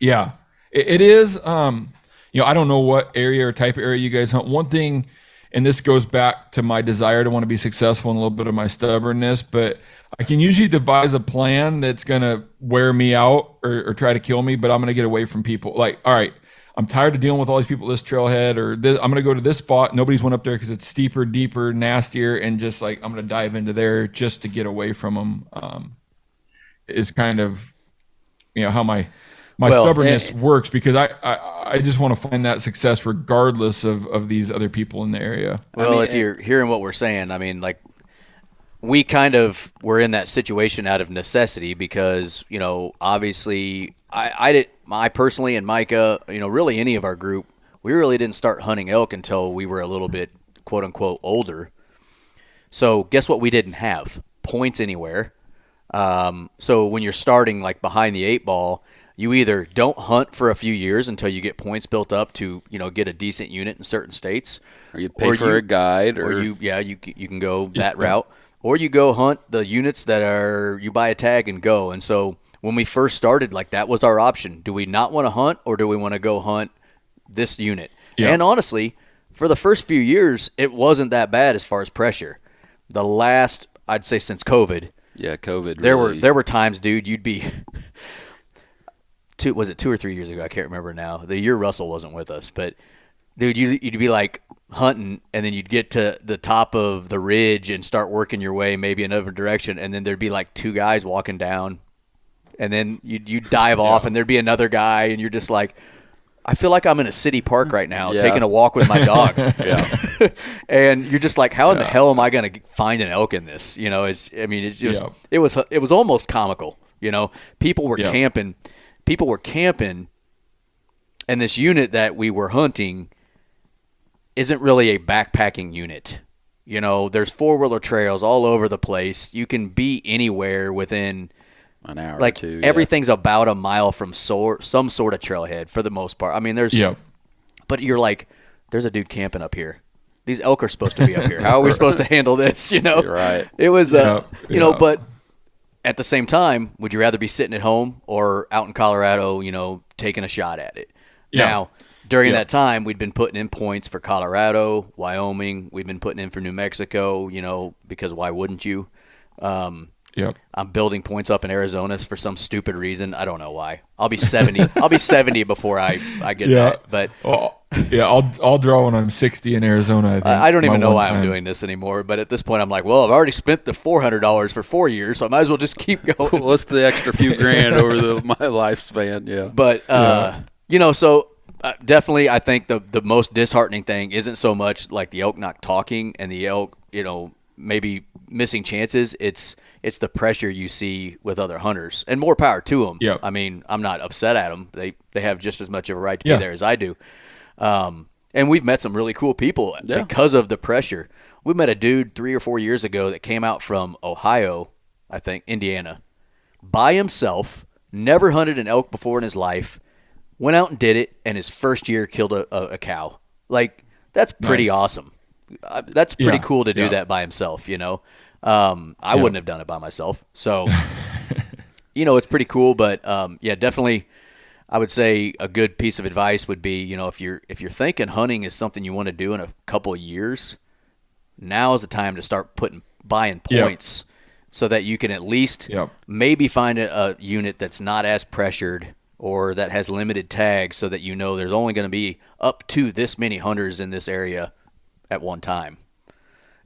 Speaker 3: Yeah, it is. I don't know what area or type of area you guys hunt. One thing, and this goes back to my desire to want to be successful and a little bit of my stubbornness, but I can usually devise a plan that's going to wear me out or try to kill me, but I'm going to get away from people. Like, all right, I'm tired of dealing with all these people at this trailhead, or this, I'm going to go to this spot. Nobody's went up there because it's steeper, deeper, nastier, and just like I'm going to dive into there just to get away from them. Is kind of, how my stubbornness works, because I just want to find that success regardless of these other people in the area.
Speaker 1: Well, if you're hearing what we're saying, I mean, like we kind of were in that situation out of necessity because, obviously I personally and Micah, really any of our group, we really didn't start hunting elk until we were a little bit quote unquote older. So guess what? We didn't have points anywhere. So when you're starting like behind the 8 ball, you either don't hunt for a few years until you get points built up to, get a decent unit in certain states,
Speaker 2: or you pay for a guide, or
Speaker 1: you can go that route, or you go hunt the units that you buy a tag and go. And so when we first started, like that was our option. Do we not want to hunt, or do we want to go hunt this unit? Yeah. And honestly, for the first few years, it wasn't that bad as far as pressure. The last, I'd say since COVID.
Speaker 2: Yeah, COVID.
Speaker 1: There were times, dude, you'd be was it 2 or 3 years ago? I can't remember now. The year Russell wasn't with us, but dude, you'd be like hunting, and then you'd get to the top of the ridge and start working your way maybe another direction, and then there'd be like 2 guys walking down, and then you'd dive off, and there'd be another guy, and you're just like, I feel like I'm in a city park right now,
Speaker 2: Yeah.
Speaker 1: taking a walk with my dog.
Speaker 2: Yeah.
Speaker 1: And you're just like, how in the hell am I going to find an elk in this? You know, it's just,
Speaker 3: Yeah.
Speaker 1: it was almost comical. You know, people were
Speaker 3: Yeah.
Speaker 1: camping, and this unit that we were hunting isn't really a backpacking unit. You know, there's 4-wheeler trails all over the place. You can be anywhere within
Speaker 2: An hour
Speaker 1: like
Speaker 2: or two.
Speaker 1: everything's about a mile from some sort of trailhead for the most part. I mean, there's
Speaker 3: Yep.
Speaker 1: but you're like, there's a dude camping up here. These elk are supposed to be up here. How are we supposed to handle this? You know,
Speaker 2: You're right.
Speaker 1: It was,
Speaker 3: Yeah,
Speaker 1: you know,
Speaker 3: yeah.
Speaker 1: but at the same time, would you rather be sitting at home or out in Colorado, you know, taking a shot at it?
Speaker 3: Yeah.
Speaker 1: Now, during
Speaker 3: Yeah.
Speaker 1: that time, we'd been putting in points for Colorado, Wyoming. We've been putting in for New Mexico, you know, because why wouldn't you?
Speaker 3: Yep.
Speaker 1: I'm building points up in Arizona for some stupid reason. I don't know why. I'll be 70. I'll be 70 before I get
Speaker 3: Yeah.
Speaker 1: that. But
Speaker 3: Oh, yeah, I'll draw when I'm 60 in Arizona. I think.
Speaker 1: I don't even
Speaker 3: My
Speaker 1: know
Speaker 3: one
Speaker 1: why I'm
Speaker 3: time.
Speaker 1: doing this anymore. But at this point, I'm like, well, I've already spent the $400 for 4 years, so I might as well just keep going.
Speaker 2: What's the extra few grand over my lifespan? Yeah.
Speaker 1: But you know, so definitely, I think the most disheartening thing isn't so much like the elk not talking and the elk, you know, maybe missing chances. It's the pressure you see with other hunters, and more power to them.
Speaker 3: Yep.
Speaker 1: I mean, I'm not upset at them. They have just as much of a right to
Speaker 3: Yeah.
Speaker 1: be there as I do. And we've met some really cool people
Speaker 2: Yeah.
Speaker 1: because of the pressure. We met a dude 3 or 4 years ago that came out from Ohio, I think, Indiana, by himself, never hunted an elk before in his life, went out and did it, and his first year killed a cow. Like, that's pretty
Speaker 3: Nice.
Speaker 1: awesome. That's pretty
Speaker 3: Yeah.
Speaker 1: cool to do
Speaker 3: Yeah.
Speaker 1: that by himself, you know. I wouldn't have done it by myself. So, you know, it's pretty cool. But yeah, definitely, I would say a good piece of advice would be, you know, if you're thinking hunting is something you want to do in a couple of years, now is the time to start buying
Speaker 3: Yep.
Speaker 1: points so that you can at least
Speaker 3: Yep.
Speaker 1: maybe find a unit that's not as pressured or that has limited tags, so that you know there's only going to be up to this many hunters in this area at one time.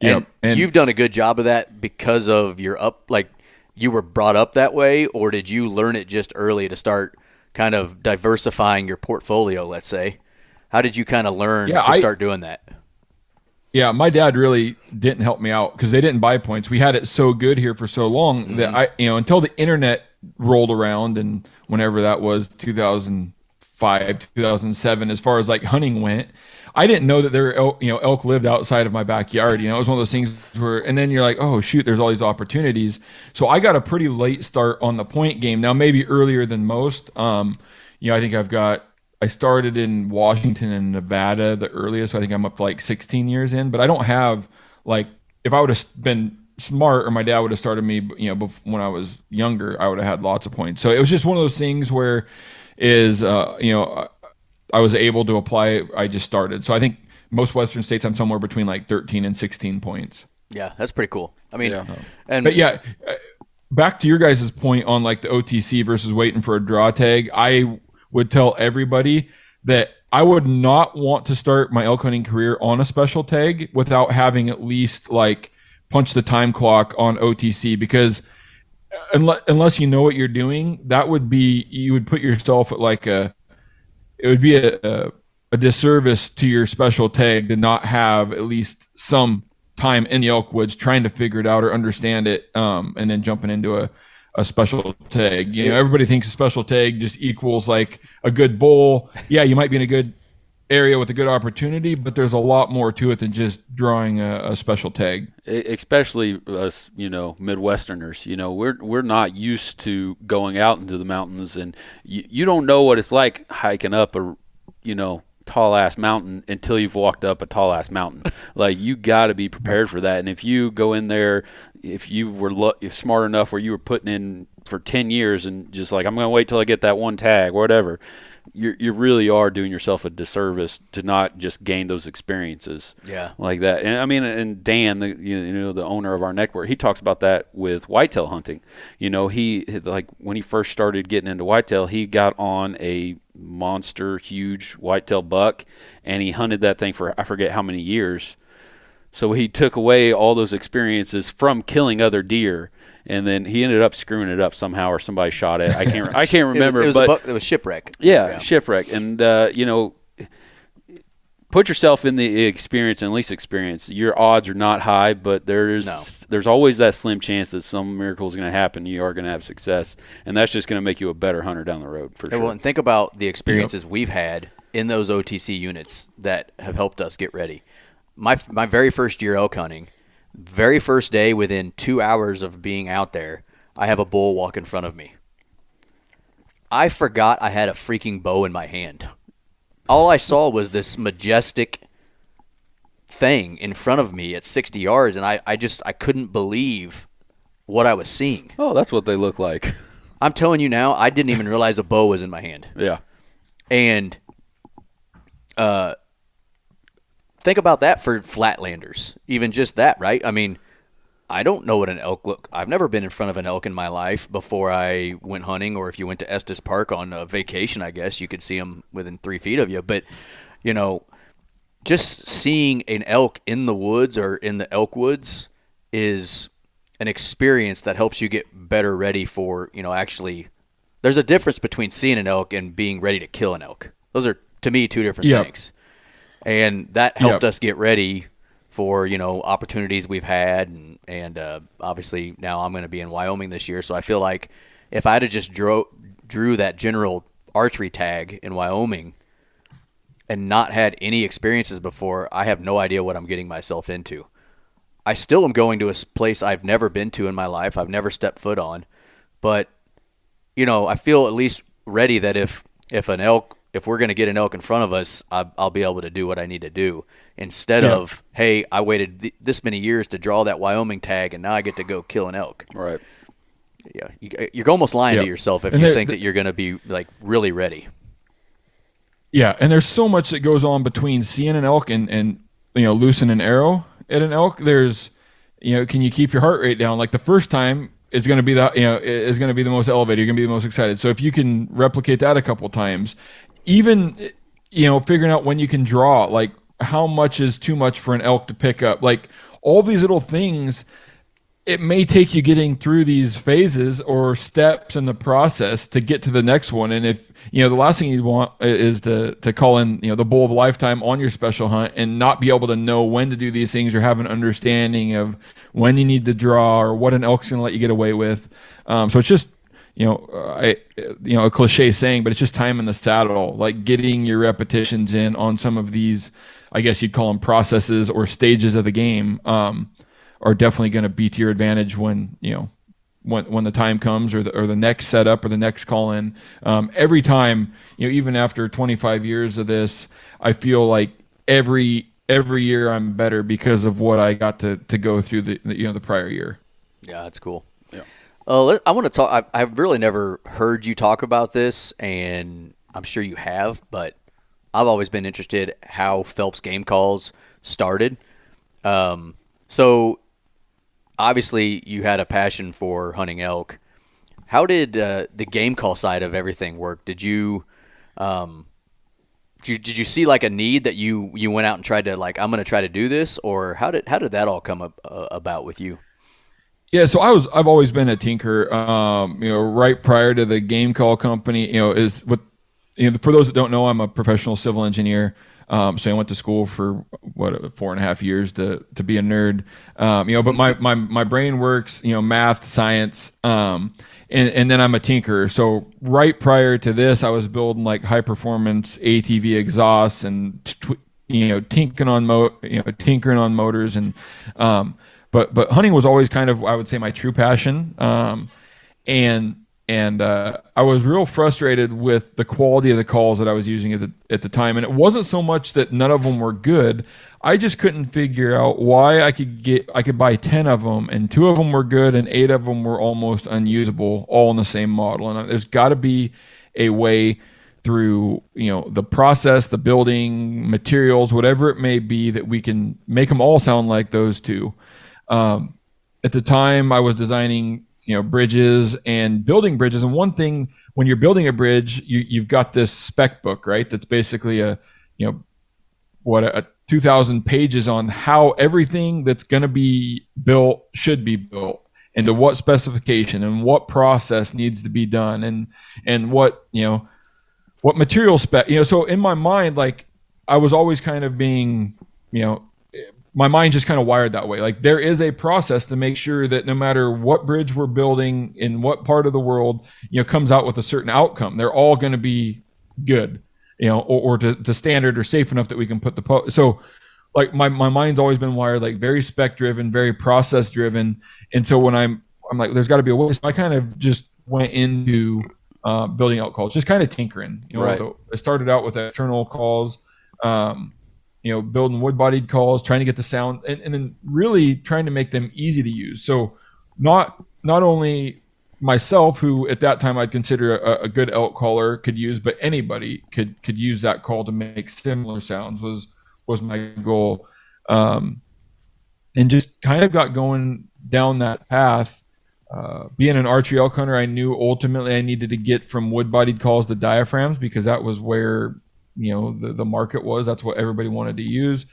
Speaker 3: Yep.
Speaker 1: And you've done a good job of that because of you were brought up that way, or did you learn it just early to start kind of diversifying your portfolio, let's say? How did you kind of learn to start doing that?
Speaker 3: Yeah, my dad really didn't help me out because they didn't buy points. We had it so good here for so long that until the internet rolled around, and whenever that was, 2005, 2007, as far as like hunting went, I didn't know that there were elk lived outside of my backyard. You know, it was one of those things where, and then you're like, oh shoot, there's all these opportunities. So I got a pretty late start on the point game. Now maybe earlier than most. I think I started in Washington and Nevada the earliest. I think I'm up to like 16 years in, but I don't have like, if I would have been smart or my dad would have started me, when I was younger, I would have had lots of points. So it was just one of those things where I was able to apply. I just started. So I think most Western states, I'm somewhere between like 13 and 16 points.
Speaker 1: Yeah, that's pretty cool. I mean,
Speaker 2: Yeah.
Speaker 3: But yeah, back to your guys' point on like the OTC versus waiting for a draw tag, I would tell everybody that I would not want to start my elk hunting career on a special tag without having at least like punch the time clock on OTC, because unless you know what you're doing, you would put yourself at like it would be a disservice to your special tag to not have at least some time in the elk woods trying to figure it out or understand it, and then jumping into a special tag. Everybody thinks a special tag just equals like a good bull. Yeah, you might be in a good area with a good opportunity, but there's a lot more to it than just drawing a special tag.
Speaker 2: Especially us, Midwesterners. We're not used to going out into the mountains, and you don't know what it's like hiking up a tall ass mountain until you've walked up a tall ass mountain. Like, you got to be prepared for that. And if you go in there, if you were smart enough where you were putting in for 10 years and just like, I'm going to wait till I get that one tag, whatever, you really are doing yourself a disservice to not just gain those experiences.
Speaker 1: Yeah.
Speaker 2: Like that. And I mean, and Dan, the owner of our network, he talks about that with whitetail hunting. He, like, when he first started getting into whitetail, he got on a monster huge whitetail buck, and he hunted that thing for I forget how many years, So he took away all those experiences from killing other deer, and then he ended up screwing it up somehow, or somebody shot it. I can't remember.
Speaker 1: It was shipwreck.
Speaker 2: Yeah, shipwreck. And put yourself in the experience and least experience. Your odds are not high, but there's always that slim chance that some miracle is going to happen. You are going to have success, and that's just going to make you a better hunter down the road for sure.
Speaker 1: Well, and think about the experiences we've had in those OTC units that have helped us get ready. My very first year elk hunting, very first day, within 2 hours of being out there, I have a bull walk in front of me. I forgot I had a freaking bow in my hand. All I saw was this majestic thing in front of me at 60 yards, and I couldn't believe what I was seeing.
Speaker 2: Oh, that's what they look like.
Speaker 1: I'm telling you now, I didn't even realize a bow was in my hand.
Speaker 2: Yeah.
Speaker 1: And think about that for flatlanders, even just that, right? I mean, I don't know what an elk look. I've never been in front of an elk in my life before I went hunting, or if you went to Estes Park on a vacation, I guess you could see them within 3 feet of you. But, just seeing an elk in the woods or in the elk woods is an experience that helps you get better ready for, actually. There's a difference between seeing an elk and being ready to kill an elk. Those are, to me, two different things. And that helped us get ready for opportunities we've had, and obviously now I'm going to be in Wyoming this year, so I feel like if I'd have just drew that general archery tag in Wyoming and not had any experiences before, I have no idea what I'm getting myself into. I still am going to a place I've never been to in my life, I've never stepped foot on, but I feel at least ready that if we're going to get an elk in front of us, I'll be able to do what I need to do. Instead of, hey, I waited this many years to draw that Wyoming tag, and now I get to go kill an elk.
Speaker 2: Right.
Speaker 1: Yeah, you're almost lying to yourself if you think that you're going to be like really ready.
Speaker 3: Yeah, and there's so much that goes on between seeing an elk and loosing an arrow at an elk. There's, can you keep your heart rate down? Like the first time, it's going to be is going to be the most elevated. You're going to be the most excited. So if you can replicate that a couple times, even figuring out when you can draw, like how much is too much for an elk to pick up, like all these little things, it may take you getting through these phases or steps in the process to get to the next one. And if the last thing you want is to call in the bull of a lifetime on your special hunt and not be able to know when to do these things or have an understanding of when you need to draw or what an elk's going to let you get away with. So it's just a cliche saying, but it's just time in the saddle, like getting your repetitions in on some of these, I guess you'd call them processes or stages of the game, are definitely going to be to your advantage when the time comes, or the next setup or the next call in. Every time, even after 25 years of this, I feel like every year I'm better because of what I got to go through the prior year.
Speaker 1: Yeah, that's cool. Yeah. I want to talk. I've really never heard you talk about this, and I'm sure you have, but I've always been interested how Phelps Game Calls started. So obviously you had a passion for hunting elk. How did the game call side of everything work? Did you did you see like a need that you went out and tried to, like, I'm going to try to do this, or how did that all come about with you?
Speaker 3: Yeah, so I've always been a tinker. Right prior to the game call company, is what, for those that don't know, I'm a professional civil engineer. So I went to school for 4.5 years to be a nerd. But my brain works, math, science, and then I'm a tinkerer. So right prior to this, I was building like high performance ATV exhausts and tinkering on motors, and but hunting was always kind of, I would say, my true passion. And I was real frustrated with the quality of the calls that I was using at the time. And it wasn't so much that none of them were good. I just couldn't figure out why I could buy 10 of them and 2 of them were good and 8 of them were almost unusable, all in the same model. And there's got to be a way through, the process, the building, materials, whatever it may be, that we can make them all sound like those two. At the time, I was designing bridges and building bridges. And one thing, when you're building a bridge, you've got this spec book, right? That's basically a 2,000 pages on how everything that's going to be built should be built, and to what specification and what process needs to be done, and what, what material spec, so in my mind, like, I was always kind of being, my mind just kind of wired that way. Like, there is a process to make sure that no matter what bridge we're building in what part of the world, comes out with a certain outcome, they're all going to be good, or to standard or safe enough that we can put so like my mind's always been wired like very spec driven, very process driven. And so when I'm like, there's got to be a way. So I kind of just went into building out calls, just kind of tinkering.
Speaker 2: Right.
Speaker 3: So I started out with external calls, building wood-bodied calls, trying to get the sound, and then really trying to make them easy to use. So not only myself, who at that time I'd consider a good elk caller, could use, but anybody could use that call to make similar sounds was my goal. And just kind of got going down that path. Being an archery elk hunter, I knew ultimately I needed to get from wood-bodied calls to diaphragms, because that was where the market was. That's what everybody wanted to use.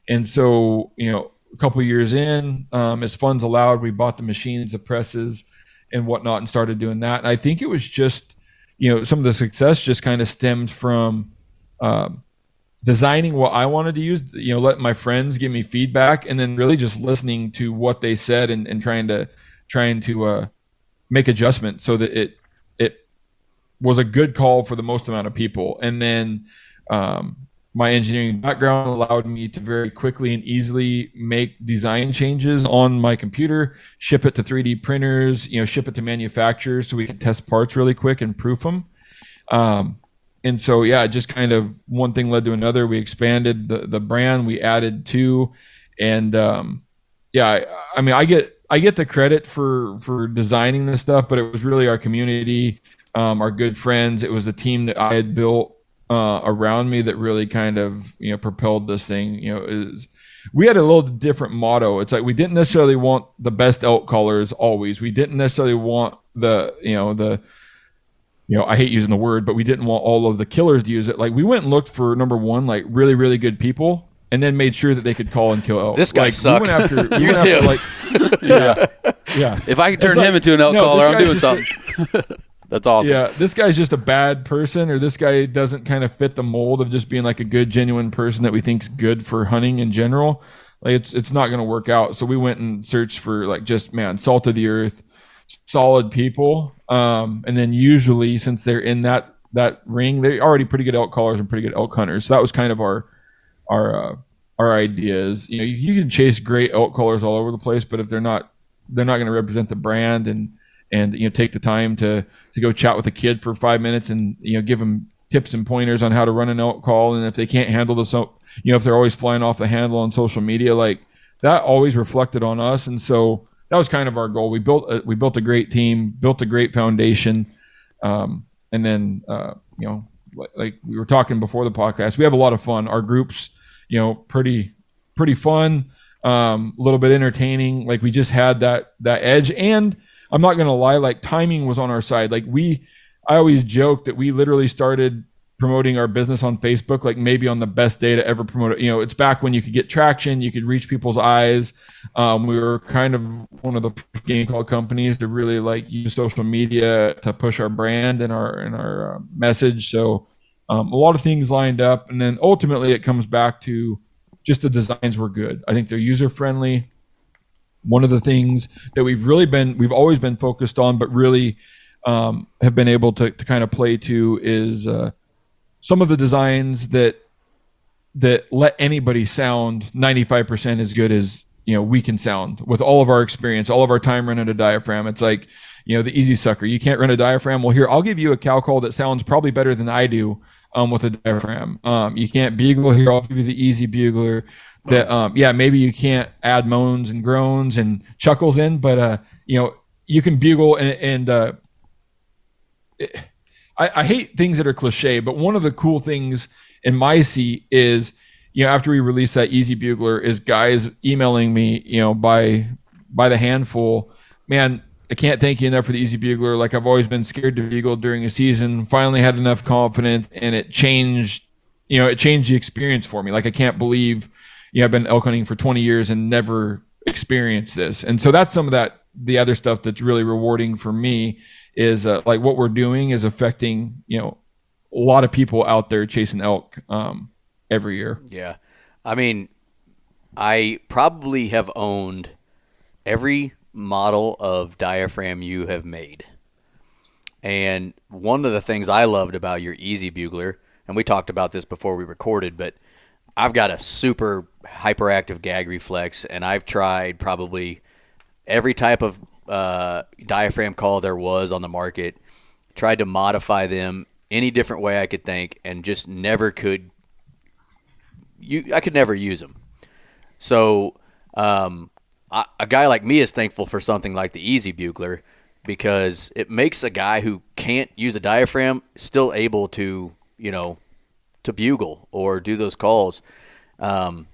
Speaker 3: And so a couple of years in, as funds allowed, we bought the machines, the presses and whatnot, and started doing that. And I think it was just some of the success just kind of stemmed from designing what I wanted to use, letting my friends give me feedback, and then really just listening to what they said and trying to make adjustments so that it was a good call for the most amount of people. And then my engineering background allowed me to very quickly and easily make design changes on my computer, ship it to 3D printers, ship it to manufacturers so we could test parts really quick and proof them. And so, just kind of one thing led to another. We expanded the brand, we added two, and I mean, I get the credit for designing this stuff, but it was really our community, our good friends. It was the team that I had built around me that really kind of propelled this thing. We had a little different motto. It's like, we didn't necessarily want the best elk callers always. We didn't necessarily want I hate using the word, but we didn't want all of the killers to use it. Like, we went and looked for, number one, like really, really good people, and then made sure that they could call and kill elk.
Speaker 1: This guy sucks.
Speaker 3: We went after,
Speaker 1: You too.
Speaker 3: like, yeah.
Speaker 2: If I could turn him into an elk caller, I'm doing something. That's awesome.
Speaker 3: Yeah, this guy's just a bad person, or this guy doesn't kind of fit the mold of just being like a good, genuine person that we think's good for hunting in general. Like, it's not going to work out. So we went and searched for like just, salt of the earth, solid people. And then usually, since they're in that ring, they're already pretty good elk callers and pretty good elk hunters. So that was kind of our ideas. You can chase great elk callers all over the place, but if they're not going to represent the brand and take the time to go chat with a kid for 5 minutes and give them tips and pointers on how to run an elk call, and if they can't handle if they're always flying off the handle on social media, like, that always reflected on us. And so that was kind of our goal. We built a great team, built a great foundation, and then like we were talking before the podcast, we have a lot of fun. Our groups, pretty fun, a little bit entertaining. Like, we just had that edge, and I'm not gonna lie, like, timing was on our side. Like, I always joke that we literally started promoting our business on Facebook, like maybe on the best day to ever promote it. It's back when you could get traction, you could reach people's eyes. We were kind of one of the game call companies to really like use social media to push our brand and our message. So a lot of things lined up, and then ultimately it comes back to just the designs were good. I think they're user friendly. One of the things that we've always been focused on, but really have been able to kind of play to is some of the designs that let anybody sound 95% as good as we can sound with all of our experience, all of our time running a diaphragm. It's like the easy sucker. You can't run a diaphragm. Well, here, I'll give you a cow call that sounds probably better than I do with a diaphragm. You can't bugle. Here, I'll give you the easy bugler that maybe you can't add moans and groans and chuckles in, but you can bugle and I hate things that are cliche, but one of the cool things in my seat is, after we released that easy bugler, is guys emailing me, by the handful, man, I can't thank you enough for the easy bugler. Like, I've always been scared to bugle during a season, finally had enough confidence, and it changed it changed the experience for me. Like, I can't believe, I've been elk hunting for 20 years and never experienced this. And so that's some of the other stuff that's really rewarding for me is like what we're doing is affecting, a lot of people out there chasing elk every year.
Speaker 1: Yeah. I mean, I probably have owned every model of diaphragm you have made. And one of the things I loved about your Easy Bugler, and we talked about this before we recorded, but I've got a super hyperactive gag reflex, and I've tried probably every type of diaphragm call there was on the market, tried to modify them any different way I could think, and just never could. I could never use them. So a guy like me is thankful for something like the Easy Bugler, because it makes a guy who can't use a diaphragm still able to, to bugle or do those calls. And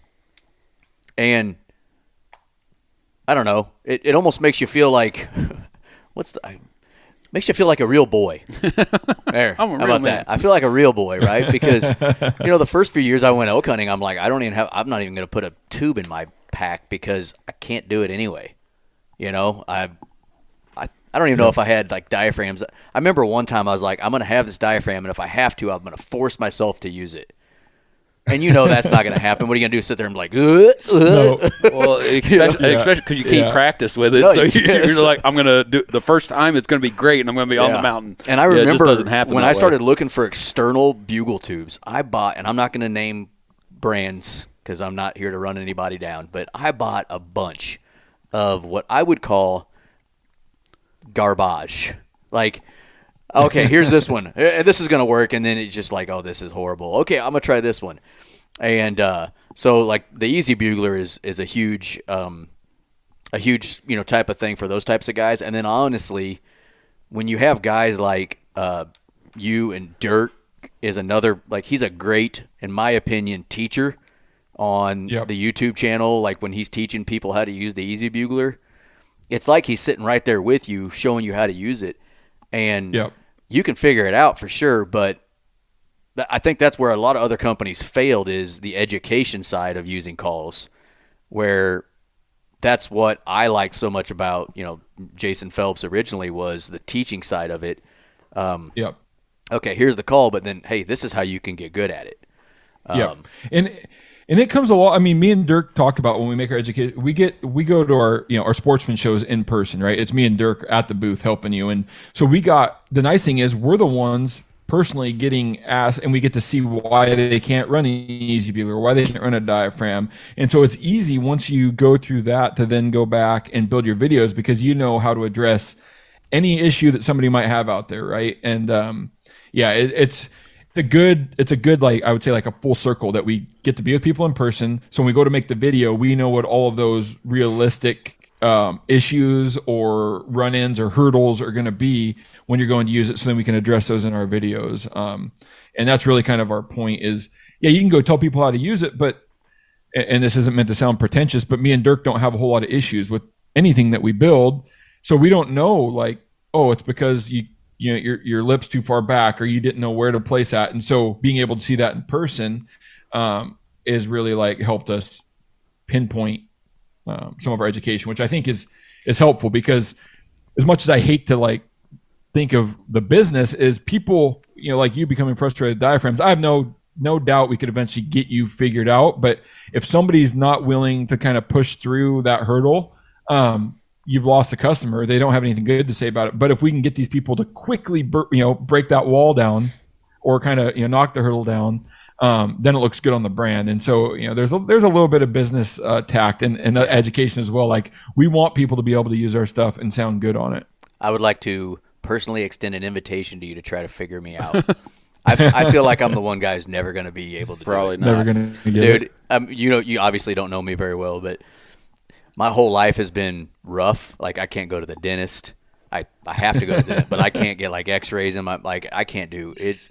Speaker 1: I don't know, it almost makes you feel like, makes you feel like a real boy. There, how about that? I feel like a real boy, right? Because, the first few years I went elk hunting, I'm like, I'm not even going to put a tube in my pack because I can't do it anyway. I don't even know if I had like diaphragms. I remember one time I was like, I'm going to have this diaphragm, and if I have to, I'm going to force myself to use it. And that's not going to happen. What are you going to do? Sit there and be like,
Speaker 2: No. Well, especially because you can't practice with it. No, so you're like, I'm going to do the first time. It's going to be great, and I'm going to be on the mountain.
Speaker 1: And I remember it just doesn't happen when I started looking for external bugle tubes. I bought, and I'm not going to name brands because I'm not here to run anybody down, but I bought a bunch of what I would call garbage. Like, okay, here's this one. This is going to work. And then it's just like, oh, this is horrible. Okay, I'm going to try this one. And so, like, the Easy Bugler is a huge type of thing for those types of guys. And then, honestly, when you have guys like you and Dirk is another, like, he's a great, in my opinion, teacher on the YouTube channel. Like, when he's teaching people how to use the Easy Bugler, it's like he's sitting right there with you, showing you how to use it. And you can figure it out for sure, but I think that's where a lot of other companies failed, is the education side of using calls, where that's what I liked so much about, Jason Phelps originally, was the teaching side of it. Okay, here's the call, but then, hey, this is how you can get good at it.
Speaker 3: And it comes along. I mean, me and Dirk talk about when we make our education, we go to our, our sportsman shows in person, right? It's me and Dirk at the booth helping you. And so the nice thing is we're the ones personally getting asked, and we get to see why they can't run an Easy Bugler, why they can't run a diaphragm. And so it's easy once you go through that to then go back and build your videos, because you know how to address any issue that somebody might have out there, right? And it's a good, like, I would say, like a full circle that we get to be with people in person. So when we go to make the video, we know what all of those realistic issues or run-ins or hurdles are going to be when you're going to use it, so then we can address those in our videos. And that's really kind of our point is, you can go tell people how to use it, but, and this isn't meant to sound pretentious, but me and Dirk don't have a whole lot of issues with anything that we build. So we don't know, like, oh, it's because your lip's too far back, or you didn't know where to place that. And so being able to see that in person is really, like, helped us pinpoint some of our education, which I think is helpful, because as much as I hate to, like, think of the business is people, like you becoming frustrated with diaphragms, I have no doubt we could eventually get you figured out. But if somebody's not willing to kind of push through that hurdle, you've lost a customer. They don't have anything good to say about it. But if we can get these people to quickly, break that wall down, or kind of, knock the hurdle down, then it looks good on the brand. And so, there's a little bit of business tact and education as well. Like, we want people to be able to use our stuff and sound good on it.
Speaker 1: I would like to personally extend an invitation to you to try to figure me out. I feel like I'm the one guy who's never going to be able to
Speaker 2: probably
Speaker 1: do it.
Speaker 2: Not.
Speaker 3: Never going to
Speaker 1: get it. You obviously don't know me very well, but my whole life has been rough. Like, I can't go to the dentist. I have to go to the dentist, but I can't get, like, x-rays in my, like, I can't do it's.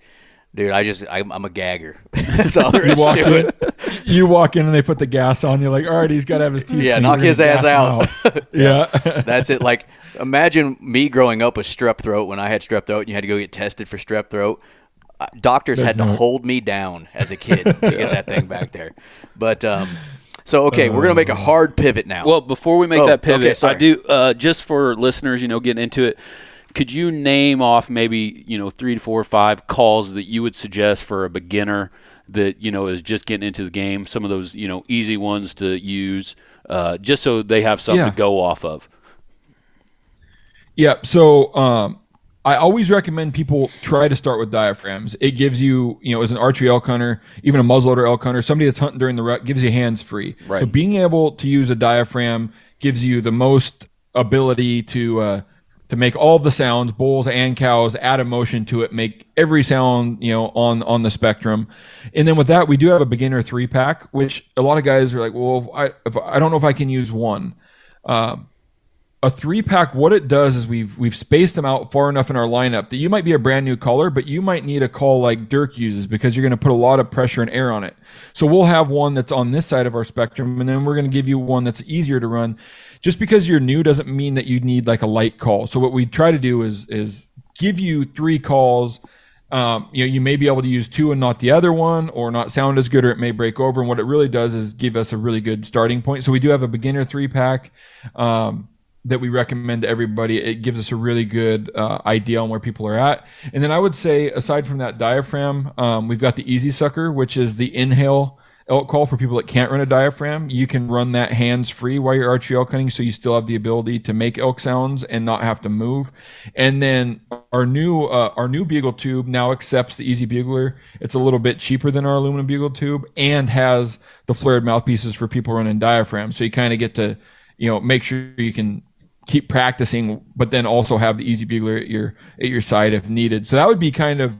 Speaker 1: Dude, I'm a gagger. That's all there is to it.
Speaker 3: You walk in and they put the gas on. You're like, all right, he's got to have his teeth.
Speaker 1: Yeah, knock his ass out.
Speaker 3: Yeah.
Speaker 1: That's it. Like, imagine me growing up with strep throat when I had strep throat and you had to go get tested for strep throat. Doctors had to hold me down as a kid to get that thing back there. But so okay, we're gonna make a hard pivot now.
Speaker 2: Well, before we make that pivot,
Speaker 1: okay,
Speaker 2: I do just for listeners, getting into it. Could you name off maybe 3 to 4 or 5 calls that you would suggest for a beginner that is just getting into the game? Some of those easy ones to use, just so they have something to go off of.
Speaker 3: Yeah. So I always recommend people try to start with diaphragms. It gives you, as an archery elk hunter, even a muzzleloader elk hunter, somebody that's hunting during the rut, gives you hands free.
Speaker 2: Right.
Speaker 3: So being able to use a diaphragm gives you the most ability to make all the sounds, bulls and cows, add emotion to it, make every sound, on the spectrum. And then with that, we do have a beginner 3-pack, which a lot of guys are like, well, I don't know if I can use one. A 3-pack, what it does is we've spaced them out far enough in our lineup that you might be a brand new caller, but you might need a call like Dirk uses because you're going to put a lot of pressure and air on it. So we'll have one that's on this side of our spectrum, and then we're going to give you one that's easier to run. Just because you're new doesn't mean that you need like a light call. So what we try to do is give you 3 calls. You may be able to use 2 and not the other one, or not sound as good, or it may break over. And what it really does is give us a really good starting point. So we do have a beginner 3-pack. That we recommend to everybody. It gives us a really good idea on where people are at. And then I would say, aside from that diaphragm, we've got the Easy Sucker, which is the inhale elk call for people that can't run a diaphragm. You can run that hands-free while you're archery elk hunting, so you still have the ability to make elk sounds and not have to move. And then our new bugle tube now accepts the Easy Bugler. It's a little bit cheaper than our aluminum bugle tube and has the flared mouthpieces for people running diaphragms. So you kind of get to make sure you can keep practicing, but then also have the Easy Bugler at your side if needed. So that would be kind of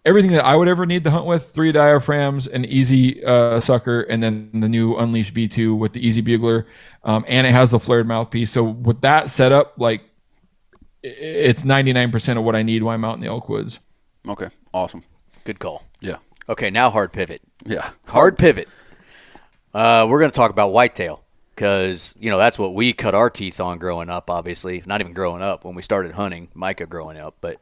Speaker 3: everything that I would ever need to hunt with: 3 diaphragms, an Easy Sucker, and then the new Unleashed V2 with the Easy Bugler, and it has the flared mouthpiece. So with that setup, like, it's 99% of what I need when I'm out in the elk woods.
Speaker 2: Okay, awesome,
Speaker 1: good call.
Speaker 2: Yeah.
Speaker 1: Okay, now hard pivot.
Speaker 2: Yeah,
Speaker 1: hard pivot. We're going to talk about whitetail. Because, that's what we cut our teeth on growing up, obviously. Not even growing up, when we started hunting, Micah growing up. But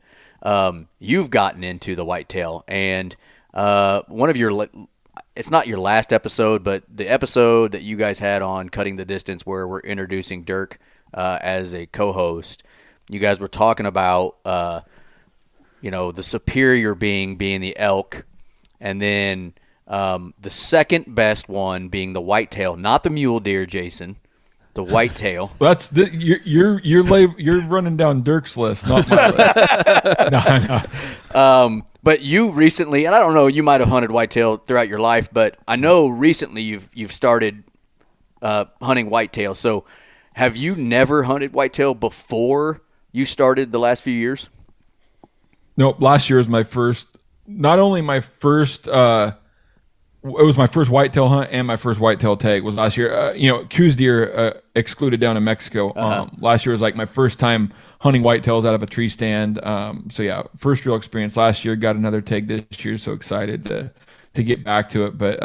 Speaker 1: you've gotten into the whitetail. And one of your – it's not your last episode, but the episode that you guys had on Cutting the Distance where we're introducing Dirk as a co-host, you guys were talking about, the superior being the elk, and then – the second best one being the whitetail, not the mule deer, Jason. The whitetail.
Speaker 3: Well, you're running down Dirk's list, not my list.
Speaker 1: No. But you recently, and I don't know, you might have hunted whitetail throughout your life, but I know recently you've started hunting whitetail. So, have you never hunted whitetail before you started the last few years?
Speaker 3: No, last year was my first. Not only my first. It was my first whitetail hunt and my first whitetail tag was last year. Coos deer excluded down in Mexico. Last year was like my first time hunting whitetails out of a tree stand. So yeah, first real experience last year. Got another tag this year. So excited to get back to it. But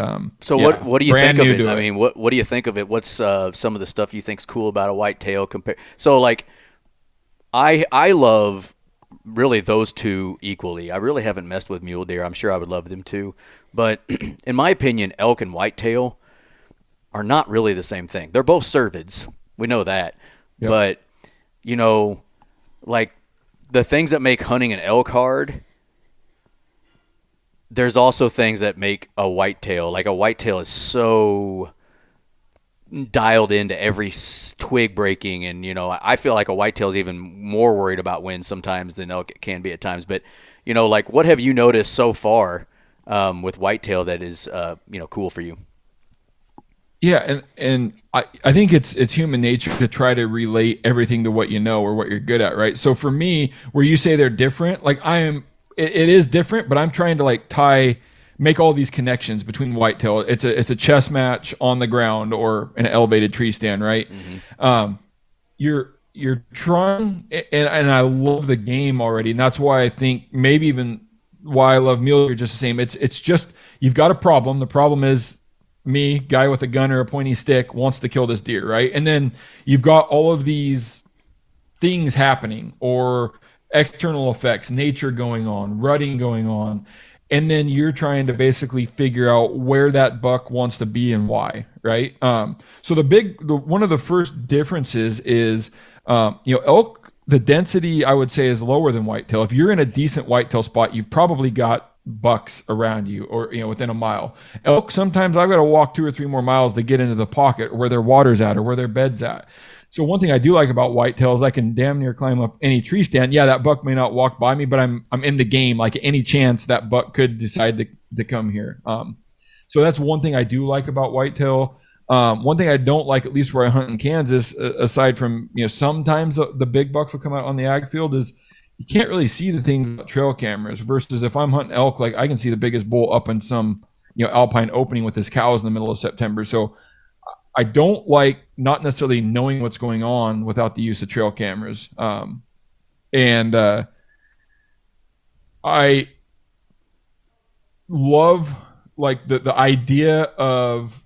Speaker 1: what do you think of it? I mean, what do you think of it? What's some of the stuff you think's cool about a whitetail So like, I love really those two equally. I really haven't messed with mule deer. I'm sure I would love them too. But in my opinion, elk and whitetail are not really the same thing. They're both cervids. We know that. Yep. But, like the things that make hunting an elk hard, there's also things that make a whitetail. Like a whitetail is so dialed into every twig breaking. And, I feel like a whitetail is even more worried about wind sometimes than elk can be at times. But, like what have you noticed so far with whitetail that is, cool for you?
Speaker 3: Yeah, and I think it's human nature to try to relate everything to what you know or what you're good at, right? So for me, where you say they're different, like it is different, but I'm trying to make all these connections between whitetail. It's a chess match on the ground or an elevated tree stand, right? Mm-hmm. You're trying, and I love the game already, and that's why I think maybe even why I love mule deer just the same. It's just you've got a problem. The problem is me, guy with a gun or a pointy stick, wants to kill this deer, right? And then you've got all of these things happening, or external effects, nature going on, rutting going on, and then you're trying to basically figure out where that buck wants to be and why, right? So one of the first differences is, elk, the density I would say is lower than whitetail. If you're in a decent whitetail spot, you've probably got bucks around you or within a mile. Elk, sometimes I've got to walk 2 or 3 more miles to get into the pocket where their water's at or where their bed's at. So one thing I do like about whitetail is I can damn near climb up any tree stand. Yeah, that buck may not walk by me, but I'm in the game. Like any chance that buck could decide to come here. So that's one thing I do like about whitetail. One thing I don't like, at least where I hunt in Kansas, aside from sometimes the big bucks will come out on the ag field, is you can't really see the things with trail cameras. Versus if I'm hunting elk, like I can see the biggest bull up in some alpine opening with his cows in the middle of September. So I don't like not necessarily knowing what's going on without the use of trail cameras. And I love like the idea of,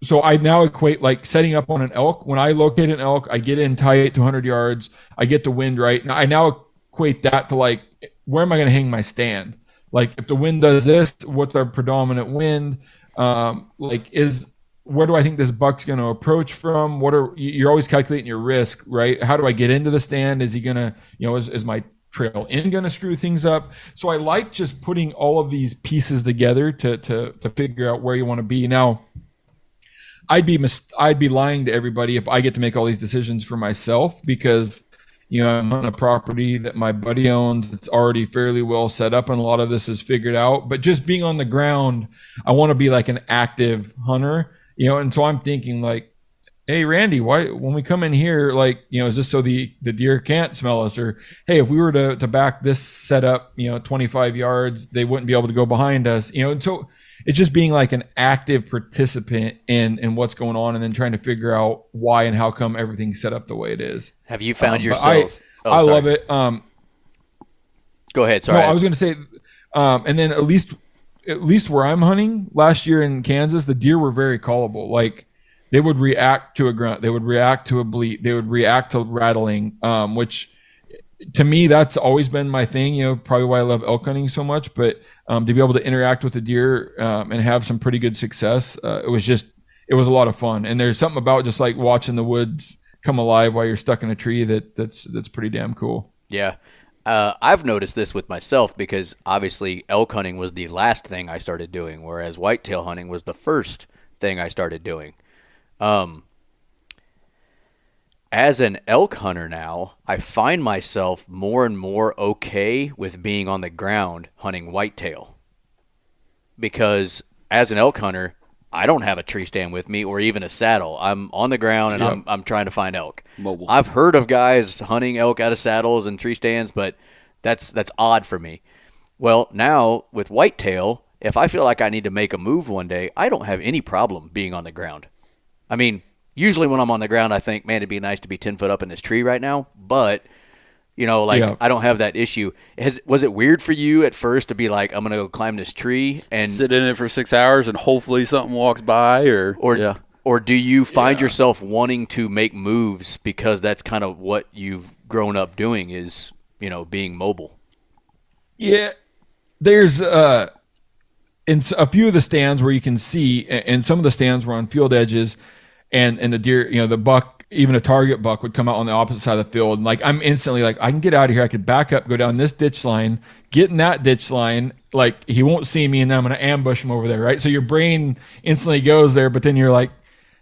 Speaker 3: so I now equate like setting up on an elk. When I locate an elk, I get in tight to 100 yards. I get the wind right. Now I now equate that to like, where am I going to hang my stand? Like if the wind does this, what's our predominant wind? Where do I think this buck's going to approach from? You're always calculating your risk, right? How do I get into the stand? Is he going to, is my trail in going to screw things up? So I like just putting all of these pieces together to figure out where you want to be. Now, I'd be lying to everybody if I get to make all these decisions for myself, because I'm on a property that my buddy owns. It's already fairly well set up, and a lot of this is figured out. But just being on the ground, I want to be like an active hunter, and so I'm thinking like, hey, Randy, why when we come in here, like, is this so the deer can't smell us? Or, hey, if we were to back this setup, 25 yards, they wouldn't be able to go behind us, and so it's just being like an active participant in what's going on, and then trying to figure out why and how come everything's set up the way it is.
Speaker 1: Have you found yourself?
Speaker 3: I love it.
Speaker 1: Go ahead. Sorry.
Speaker 3: No, I was going to say, and then at least where I'm hunting last year in Kansas, the deer were very callable. Like they would react to a grunt, they would react to a bleat, they would react to rattling, which to me, that's always been my thing, probably why I love elk hunting so much. But to be able to interact with the deer and have some pretty good success, it was a lot of fun. And there's something about just like watching the woods come alive while you're stuck in a tree that's pretty damn cool.
Speaker 1: Yeah. I've noticed this with myself because obviously elk hunting was the last thing I started doing, whereas whitetail hunting was the first thing I started doing. As an elk hunter now, I find myself more and more okay with being on the ground hunting whitetail. Because as an elk hunter, I don't have a tree stand with me or even a saddle. I'm on the ground and I'm trying to find elk.
Speaker 2: Mobile.
Speaker 1: I've heard of guys hunting elk out of saddles and tree stands, but that's odd for me. Well, now with whitetail, if I feel like I need to make a move one day, I don't have any problem being on the ground. I mean, usually when I'm on the ground, I think, man, it'd be nice to be 10 foot up in this tree right now. But, I don't have that issue. Was it weird for you at first to be like, I'm going to go climb this tree and
Speaker 2: sit in it for 6 hours and hopefully something walks by? Or
Speaker 1: do you find yourself wanting to make moves because that's kind of what you've grown up doing is, being mobile?
Speaker 3: Yeah. There's in a few of the stands where you can see, and some of the stands were on field edges, and the deer, the buck, even a target buck would come out on the opposite side of the field. And like, I'm instantly like, I can get out of here. I could back up, go down this ditch line, get in that ditch line. Like he won't see me, and then I'm going to ambush him over there. Right. So your brain instantly goes there, but then you're like,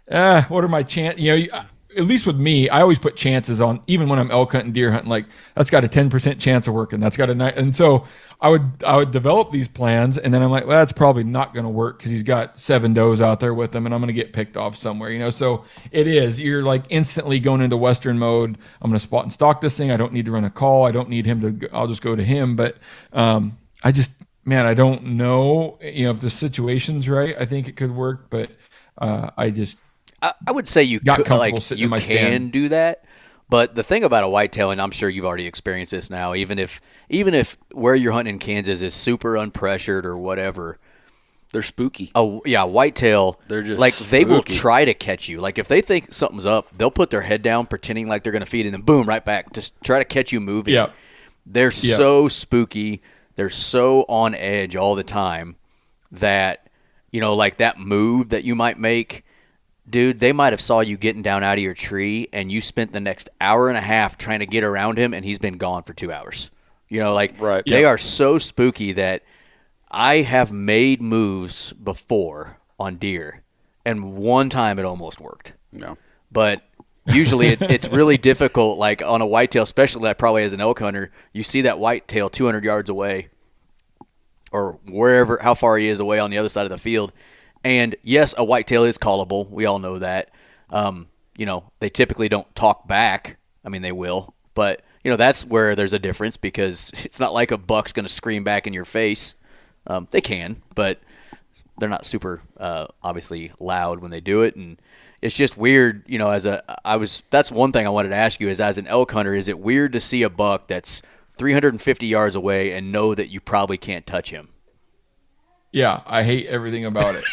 Speaker 3: what are my chances? At least with me, I always put chances on, even when I'm elk hunting, deer hunting, like that's got a 10% chance of working. That's got a, and so I would develop these plans, and then I'm like, well, that's probably not going to work because he's got 7 does out there with him, and I'm going to get picked off somewhere, So you're like instantly going into Western mode. I'm going to spot and stalk this thing. I don't need to run a call. I don't need him to, I'll just go to him. But I don't know, if the situation's right. I think it could work, but
Speaker 1: I would say you can do that, but the thing about a whitetail, and I'm sure you've already experienced this now, even if where you're hunting in Kansas is super unpressured or whatever,
Speaker 2: they're spooky.
Speaker 1: Oh yeah, whitetail. They're just like spooky. They will try to catch you. Like if they think something's up, they'll put their head down, pretending like they're going to feed, and then boom, right back, just try to catch you moving.
Speaker 3: Yeah.
Speaker 1: They're so spooky. They're so on edge all the time that, like that move that you might make, dude, they might have saw you getting down out of your tree and you spent the next hour and a half trying to get around him and he's been gone for 2 hours.
Speaker 2: Right.
Speaker 1: They are so spooky that I have made moves before on deer, and one time it almost worked.
Speaker 2: No.
Speaker 1: But usually it's really difficult, like on a whitetail, especially that probably as an elk hunter, you see that whitetail 200 yards away or wherever, how far he is away on the other side of the field. And yes, a whitetail is callable. We all know that. They typically don't talk back. I mean, they will, but that's where there's a difference, because it's not like a buck's going to scream back in your face. They can, but they're not super obviously loud when they do it. And it's just weird, that's one thing I wanted to ask you is, as an elk hunter, is it weird to see a buck that's 350 yards away and know that you probably can't touch him?
Speaker 3: Yeah, I hate everything about it.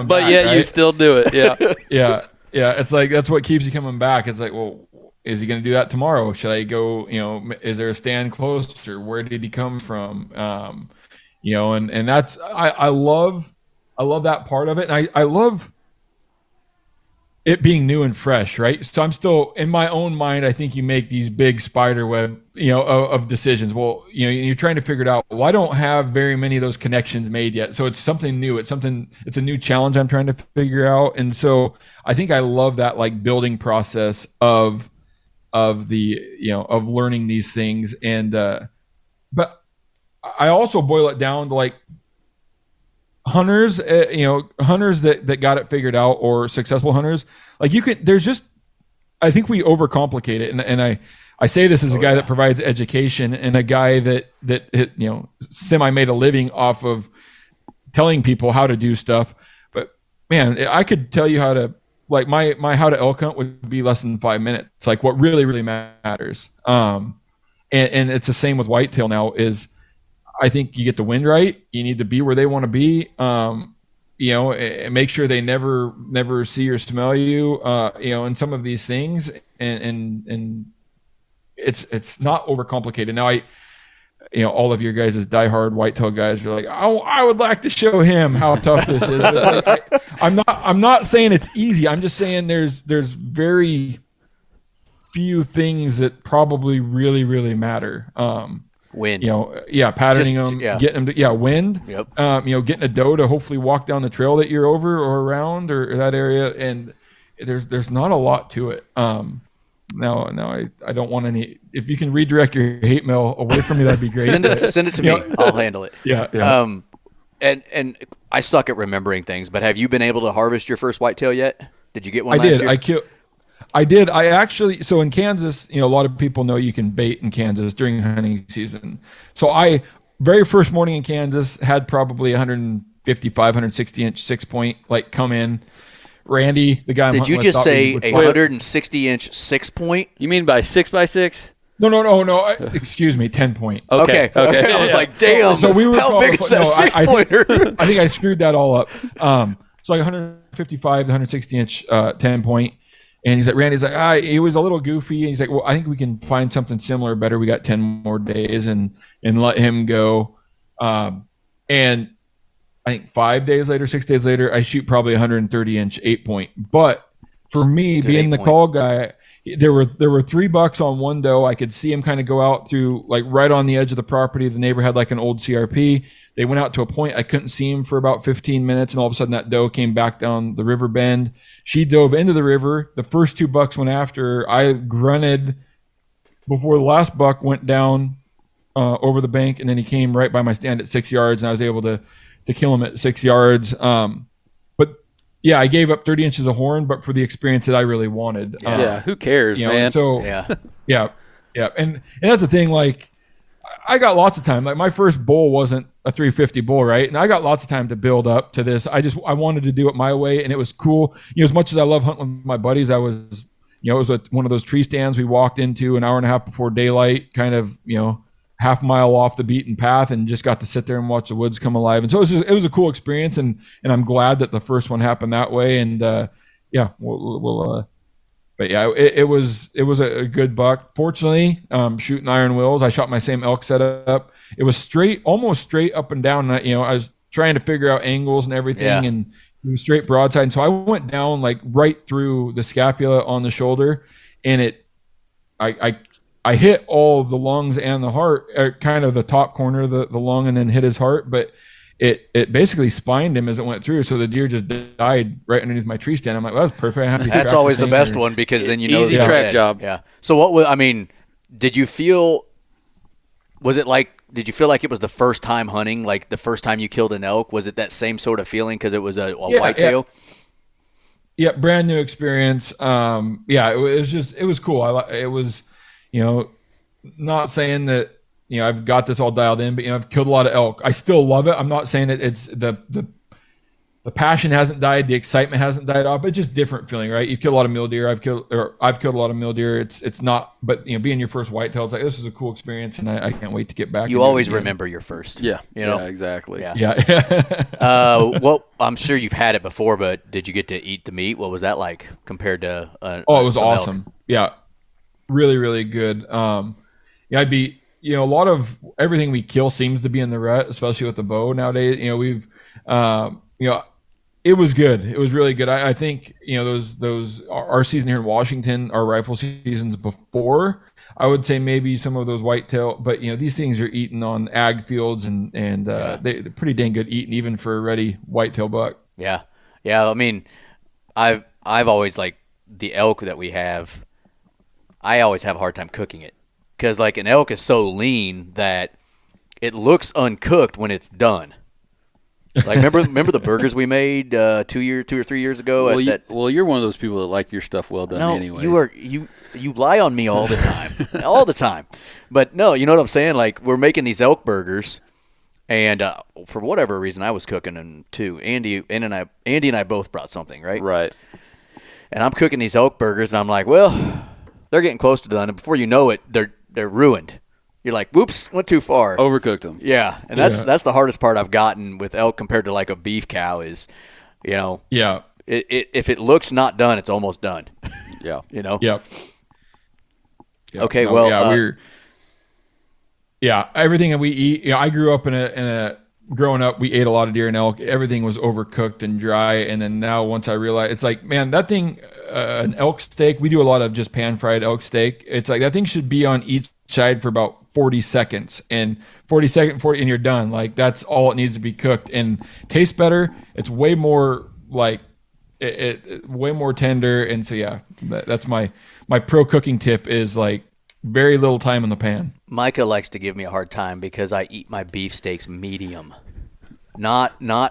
Speaker 2: But yet you still do it. Yeah.
Speaker 3: Yeah. It's like, that's what keeps you coming back. It's like, well, is he going to do that tomorrow? Should I go, is there a stand closer? Where did he come from? And that's, I love that part of it. And I love it being new and fresh, right? So I'm still, in my own mind, I think you make these big spider web, of decisions. Well, you're trying to figure it out. Well, I don't have very many of those connections made yet. So it's something new. It's a new challenge I'm trying to figure out. And so I think I love that, like, building process of learning these things. And, but I also boil it down to, like, hunters, hunters that got it figured out, or successful hunters. Like, I think we overcomplicate it. And I say this as a guy that provides education, and a guy that semi made a living off of telling people how to do stuff. But man, I could tell you how to, like, my how to elk hunt would be less than 5 minutes. It's like what really, really matters. And it's the same with whitetail now. Is I think you get the wind right. You need to be where they want to be. And make sure they never see or smell you. And some of these things, and it's not overcomplicated. Now all of your guys as diehard whitetail guys are like, I would like to show him how tough this is. Like, I'm not saying it's easy. I'm just saying there's very few things that probably really, really matter.
Speaker 1: Wind.
Speaker 3: Patterning them, getting them to, wind.
Speaker 1: Yep.
Speaker 3: Getting a doe to hopefully walk down the trail that you're over or around or that area. And there's not a lot to it. No, I don't want any. If you can redirect your hate mail away from me, that'd be great.
Speaker 1: Send it to me. I'll handle it.
Speaker 3: Yeah.
Speaker 1: And I suck at remembering things, but have you been able to harvest your first whitetail yet? Did you get one last year?
Speaker 3: I did. I actually, so in Kansas, a lot of people know you can bait in Kansas during hunting season. So very first morning in Kansas, had probably 155, 160 inch 6-point, like, come in. Randy, the guy.
Speaker 1: Did you just say a 160 inch 6-point?
Speaker 2: You mean by 6x6?
Speaker 3: No. Excuse me, 10-point.
Speaker 1: Okay. I was like, damn.
Speaker 3: So we were.
Speaker 1: How big is that 6-pointer?
Speaker 3: I think I screwed that all up. So like 155 to 160 inch 10-point. And Randy's like, he was a little goofy. And he's like, well, I think we can find something similar, better. We got 10 more days and let him go. And I think 5 days later, 6 days later, I shoot probably 130 inch 8-point. But for me,
Speaker 1: good
Speaker 3: being the
Speaker 1: 8-point.
Speaker 3: call guy, there were 3 bucks on one doe. I could see him kind of go out through, like, right on the edge of the property. The neighbor had like an old CRP. They went out to a point. I couldn't see him for about 15 minutes. And all of a sudden that doe came back down the river bend. She dove into the river. The first 2 bucks went after her. I grunted before the last buck went down over the bank. And then he came right by my stand at 6 yards, and I was able to kill him at 6 yards. But yeah, I gave up 30 inches of horn, but for the experience that I really wanted.
Speaker 2: Who cares, man?
Speaker 3: So
Speaker 1: yeah.
Speaker 3: And that's the thing. Like, I got lots of time. Like, my first bull wasn't a 350 bull, right? And I got lots of time to build up to this. I wanted to do it my way, and it was cool. As much as I love hunting with my buddies, I was, it was one of those tree stands we walked into an hour and a half before daylight, kind of, half mile off the beaten path, and just got to sit there and watch the woods come alive. And so it was a cool experience, and I'm glad that the first one happened that way. And we'll but yeah, it was a good buck. Fortunately, shooting iron wills, I shot my same elk setup. It was straight, almost straight up and down. I was trying to figure out angles and everything,
Speaker 1: Yeah.
Speaker 3: and it was straight broadside. And so I went down like right through the scapula on the shoulder, and I hit all the lungs and the heart, kind of the top corner of the lung, and then hit his heart, but it basically spined him as it went through. So the deer just died right underneath my tree stand. I'm like, well, that's perfect. I have to
Speaker 1: That's
Speaker 3: track
Speaker 1: always the
Speaker 3: thing
Speaker 1: best
Speaker 3: or-
Speaker 1: one because then you know
Speaker 2: Easy
Speaker 1: they're
Speaker 2: track
Speaker 1: dead.
Speaker 2: job.
Speaker 1: Yeah. So what was? I mean, did you feel? Was it like? Did you feel like it was the first time hunting? Like the first time you killed an elk? Was it that same sort of feeling because it was a whitetail?
Speaker 3: Yeah, brand new experience. Yeah, it was cool. It was, not saying that I've got this all dialed in, but I've killed a lot of elk. I still love it. I'm not saying that it's the passion hasn't died, the excitement hasn't died off. It's just different feeling, right? You've killed a lot of mule deer. I've killed a lot of mule deer. It's not, but being your first whitetail, it's like this is a cool experience, and I can't wait to get back.
Speaker 1: You
Speaker 3: and do it
Speaker 1: always
Speaker 3: again.
Speaker 1: remember your first.
Speaker 2: Yeah.
Speaker 1: You know.
Speaker 2: Yeah, exactly.
Speaker 1: Yeah.
Speaker 3: Yeah.
Speaker 1: Well, I'm sure you've had it before, but did you get to eat the meat? What was that like compared to?
Speaker 3: Oh, it was
Speaker 1: some elk?
Speaker 3: awesome. Yeah, really, really good. Yeah, I'd be, a lot of everything we kill seems to be in the rut, especially with the bow nowadays. We've, it was good. It was really good. I think, our season here in Washington, our rifle seasons before, I would say maybe some of those whitetail, but these things are eaten on ag fields and they're pretty dang good eating even for a ready whitetail buck.
Speaker 1: Yeah, yeah. I mean, I've always like the elk that we have. I always have a hard time cooking it because like an elk is so lean that it looks uncooked when it's done. Like remember the burgers we made 2 or 3 years ago?
Speaker 2: Well, you're one of those people that like your stuff well done.
Speaker 1: No,
Speaker 2: anyways.
Speaker 1: you lie on me all the time, all the time. But no, you know what I'm saying? Like we're making these elk burgers, and for whatever reason, I was cooking them too. Andy and I both brought something, right?
Speaker 2: Right.
Speaker 1: And I'm cooking these elk burgers, and I'm like, well, they're getting close to done, and before you know it, they're ruined. You're like, whoops, went too far.
Speaker 2: Overcooked them.
Speaker 1: Yeah, and that's the hardest part I've gotten with elk compared to like a beef cow is,
Speaker 3: Yeah.
Speaker 1: if it looks not done, it's almost done.
Speaker 2: Yeah.
Speaker 3: Yep.
Speaker 1: Okay,
Speaker 3: No,
Speaker 1: well,
Speaker 3: everything that we eat. I grew up in a growing up, we ate a lot of deer and elk. Everything was overcooked and dry, and then now once I realized, it's like, man, that thing, an elk steak. We do a lot of just pan fried elk steak. It's like that thing should be on each side for about 40 seconds, and 40, and you're done. Like that's all it needs to be cooked and tastes better. It's way more like it way more tender, and so yeah, that's my pro cooking tip is like very little time in the pan.
Speaker 1: Micah likes to give me a hard time because I eat my beef steaks medium, not
Speaker 3: Yeah.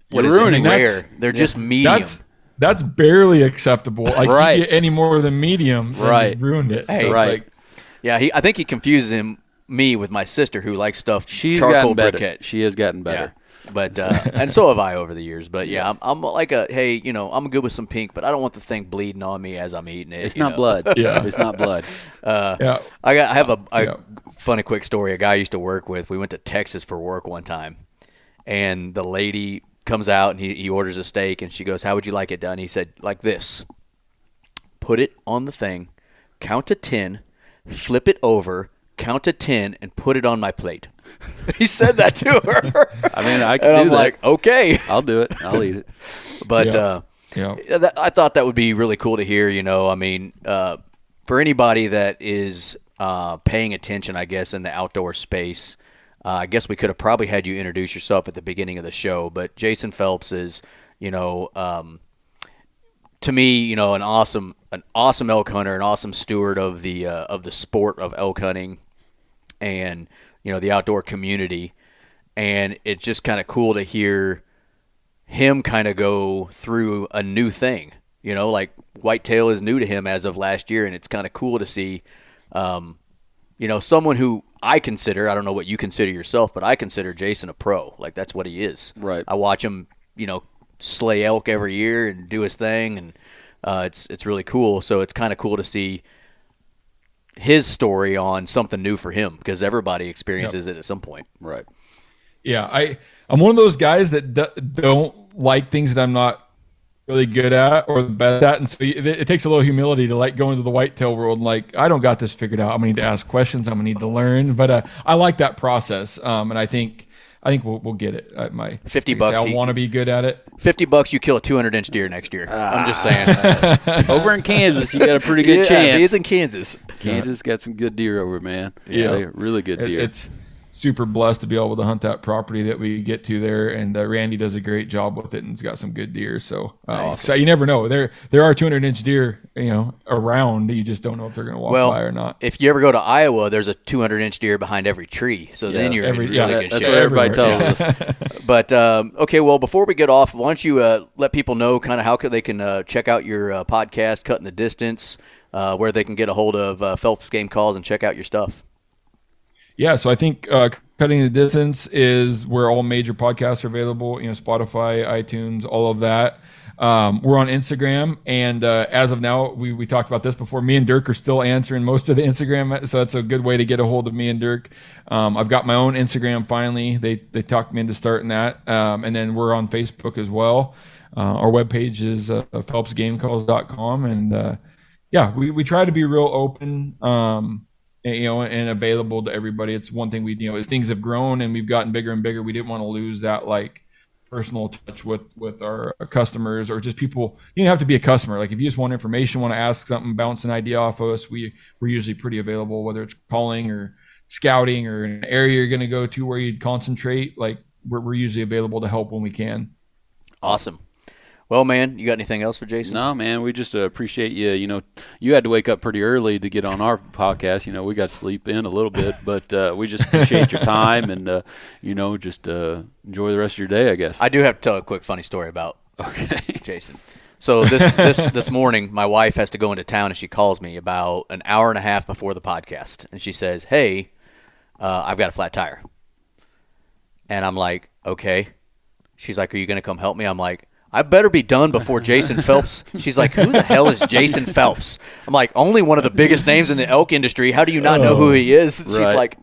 Speaker 1: what
Speaker 2: You're
Speaker 1: is it,
Speaker 2: ruining
Speaker 1: rare. They're just medium.
Speaker 3: That's barely acceptable. Like
Speaker 2: Right.
Speaker 3: you get any more than medium, then
Speaker 2: Right.
Speaker 3: you've ruined it.
Speaker 1: Hey,
Speaker 3: So it's
Speaker 2: right.
Speaker 3: like,
Speaker 1: Yeah, I think he confuses me with my sister who likes stuff
Speaker 2: She's
Speaker 1: charcoal
Speaker 2: gotten better.
Speaker 1: briquette.
Speaker 2: She has gotten
Speaker 1: Yeah,
Speaker 2: better.
Speaker 1: but and so have I over the years. But yeah, I'm like hey, I'm good with some pink, but I don't want the thing bleeding on me as I'm eating it.
Speaker 2: It's
Speaker 1: you
Speaker 2: not
Speaker 1: know?
Speaker 2: blood.
Speaker 3: Yeah.
Speaker 2: It's not blood.
Speaker 3: yeah.
Speaker 1: I have a
Speaker 3: Yeah.
Speaker 1: funny quick story. A guy I used to work with. We went to Texas for work one time, and the lady comes out and he orders a steak, and she goes, "How would you like it done?" He said, "Like this. Put it on the thing, count to 10, flip it over, count to 10, and put it on my plate." He said that to her.
Speaker 2: I mean, I
Speaker 1: and
Speaker 2: can
Speaker 1: I'm
Speaker 2: do that.
Speaker 1: like, okay,
Speaker 2: I'll do it. I'll eat it.
Speaker 1: but.
Speaker 3: Yeah. Yeah.
Speaker 1: I thought that would be really cool to hear. I mean, for anybody that is paying attention, I guess, in the outdoor space, I guess we could have probably had you introduce yourself at the beginning of the show. But Jason Phelps is, to me, an awesome elk hunter, an awesome steward of the sport of elk hunting, and the outdoor community. And it's just kind of cool to hear him kind of go through a new thing. Like whitetail is new to him as of last year, and it's kind of cool to see, someone who I consider, I don't know what you consider yourself, but I consider Jason a pro. Like that's what he is.
Speaker 2: Right.
Speaker 1: I watch him, slay elk every year and do his thing, and it's really cool. So it's kind of cool to see his story on something new for him because everybody experiences it at some point.
Speaker 2: Right.
Speaker 3: Yeah, I'm one of those guys that don't like things that I'm not really good at or the best at, and so it takes a little humility to like go into the whitetail world and like, I don't got this figured out. I'm gonna need to ask questions. I'm gonna need to learn. But I like that process, and I think we'll get it. At my
Speaker 1: $50.
Speaker 3: I want to be good at it.
Speaker 1: $50, you kill a 200-inch deer next year. I'm just saying.
Speaker 2: Over in Kansas, you got a pretty good chance.
Speaker 1: He's in Kansas.
Speaker 2: Kansas got some good deer over, man.
Speaker 3: Yeah.
Speaker 2: They're really good deer.
Speaker 3: It's super blessed to be able to hunt that property that we get to there, and Randy does a great job with it, and he's got some good deer. So, so you never know. There are 200-inch deer, around. You just don't know if they're going to walk by or not.
Speaker 1: If you ever go to Iowa, there's a 200-inch deer behind every tree. So then you're in really good shape.
Speaker 2: That's what everybody tells us.
Speaker 1: But okay, well, before we get off, why don't you let people know kind of how they can check out your podcast, Cutting the Distance, where they can get a hold of Phelps Game Calls and check out your stuff.
Speaker 3: Yeah, so I think Cutting the Distance is where all major podcasts are available, Spotify, iTunes, all of that. We're on Instagram, and as of now, we talked about this before, me and Dirk are still answering most of the Instagram, so that's a good way to get a hold of me and Dirk. I've got my own Instagram finally. They talked me into starting that, and then we're on Facebook as well. Our webpage is phelpsgamecalls.com, and we try to be real open, and available to everybody. It's one thing as things have grown and we've gotten bigger and bigger, we didn't want to lose that like personal touch with our customers or just people. You don't have to be a customer. Like if you just want information, want to ask something, bounce an idea off of us, we're usually pretty available, whether it's calling or scouting or an area you're going to go to where you'd concentrate. Like we're usually available to help when we can.
Speaker 1: Awesome. Well, man, you got anything else for Jason?
Speaker 2: No, man, we just appreciate you. You had to wake up pretty early to get on our podcast. We got to sleep in a little bit, but we just appreciate your time and, just enjoy the rest of your day, I guess.
Speaker 1: I do have to tell a quick funny story about Jason. So this morning, my wife has to go into town, and she calls me about an hour and a half before the podcast, and she says, "Hey, I've got a flat tire." And I'm like, "Okay." She's like, "Are you going to come help me?" I'm like, I better be done before Jason Phelps. She's like, who the hell is Jason Phelps? I'm like, only one of the biggest names in the elk industry. How do you not know who he is? She's like,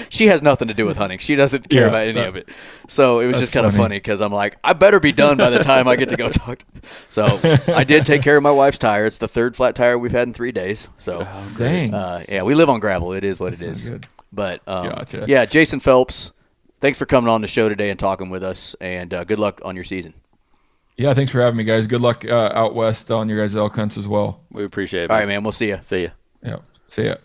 Speaker 1: she has nothing to do with hunting. She doesn't care about any of it. So it was just kind of funny because I'm like, I better be done by the time I get to go talk. So I did take care of my wife's tire. It's the third flat tire we've had in 3 days. So
Speaker 3: dang.
Speaker 1: We live on gravel. It is what it is.
Speaker 3: Good.
Speaker 1: But
Speaker 3: Gotcha.
Speaker 1: Yeah, Jason Phelps, thanks for coming on the show today and talking with us, and good luck on your season.
Speaker 3: Yeah, thanks for having me, guys. Good luck out west on your guys' elk hunts as well.
Speaker 2: We appreciate it.
Speaker 1: All right, man. We'll see you.
Speaker 2: See ya.
Speaker 3: Yeah, see ya.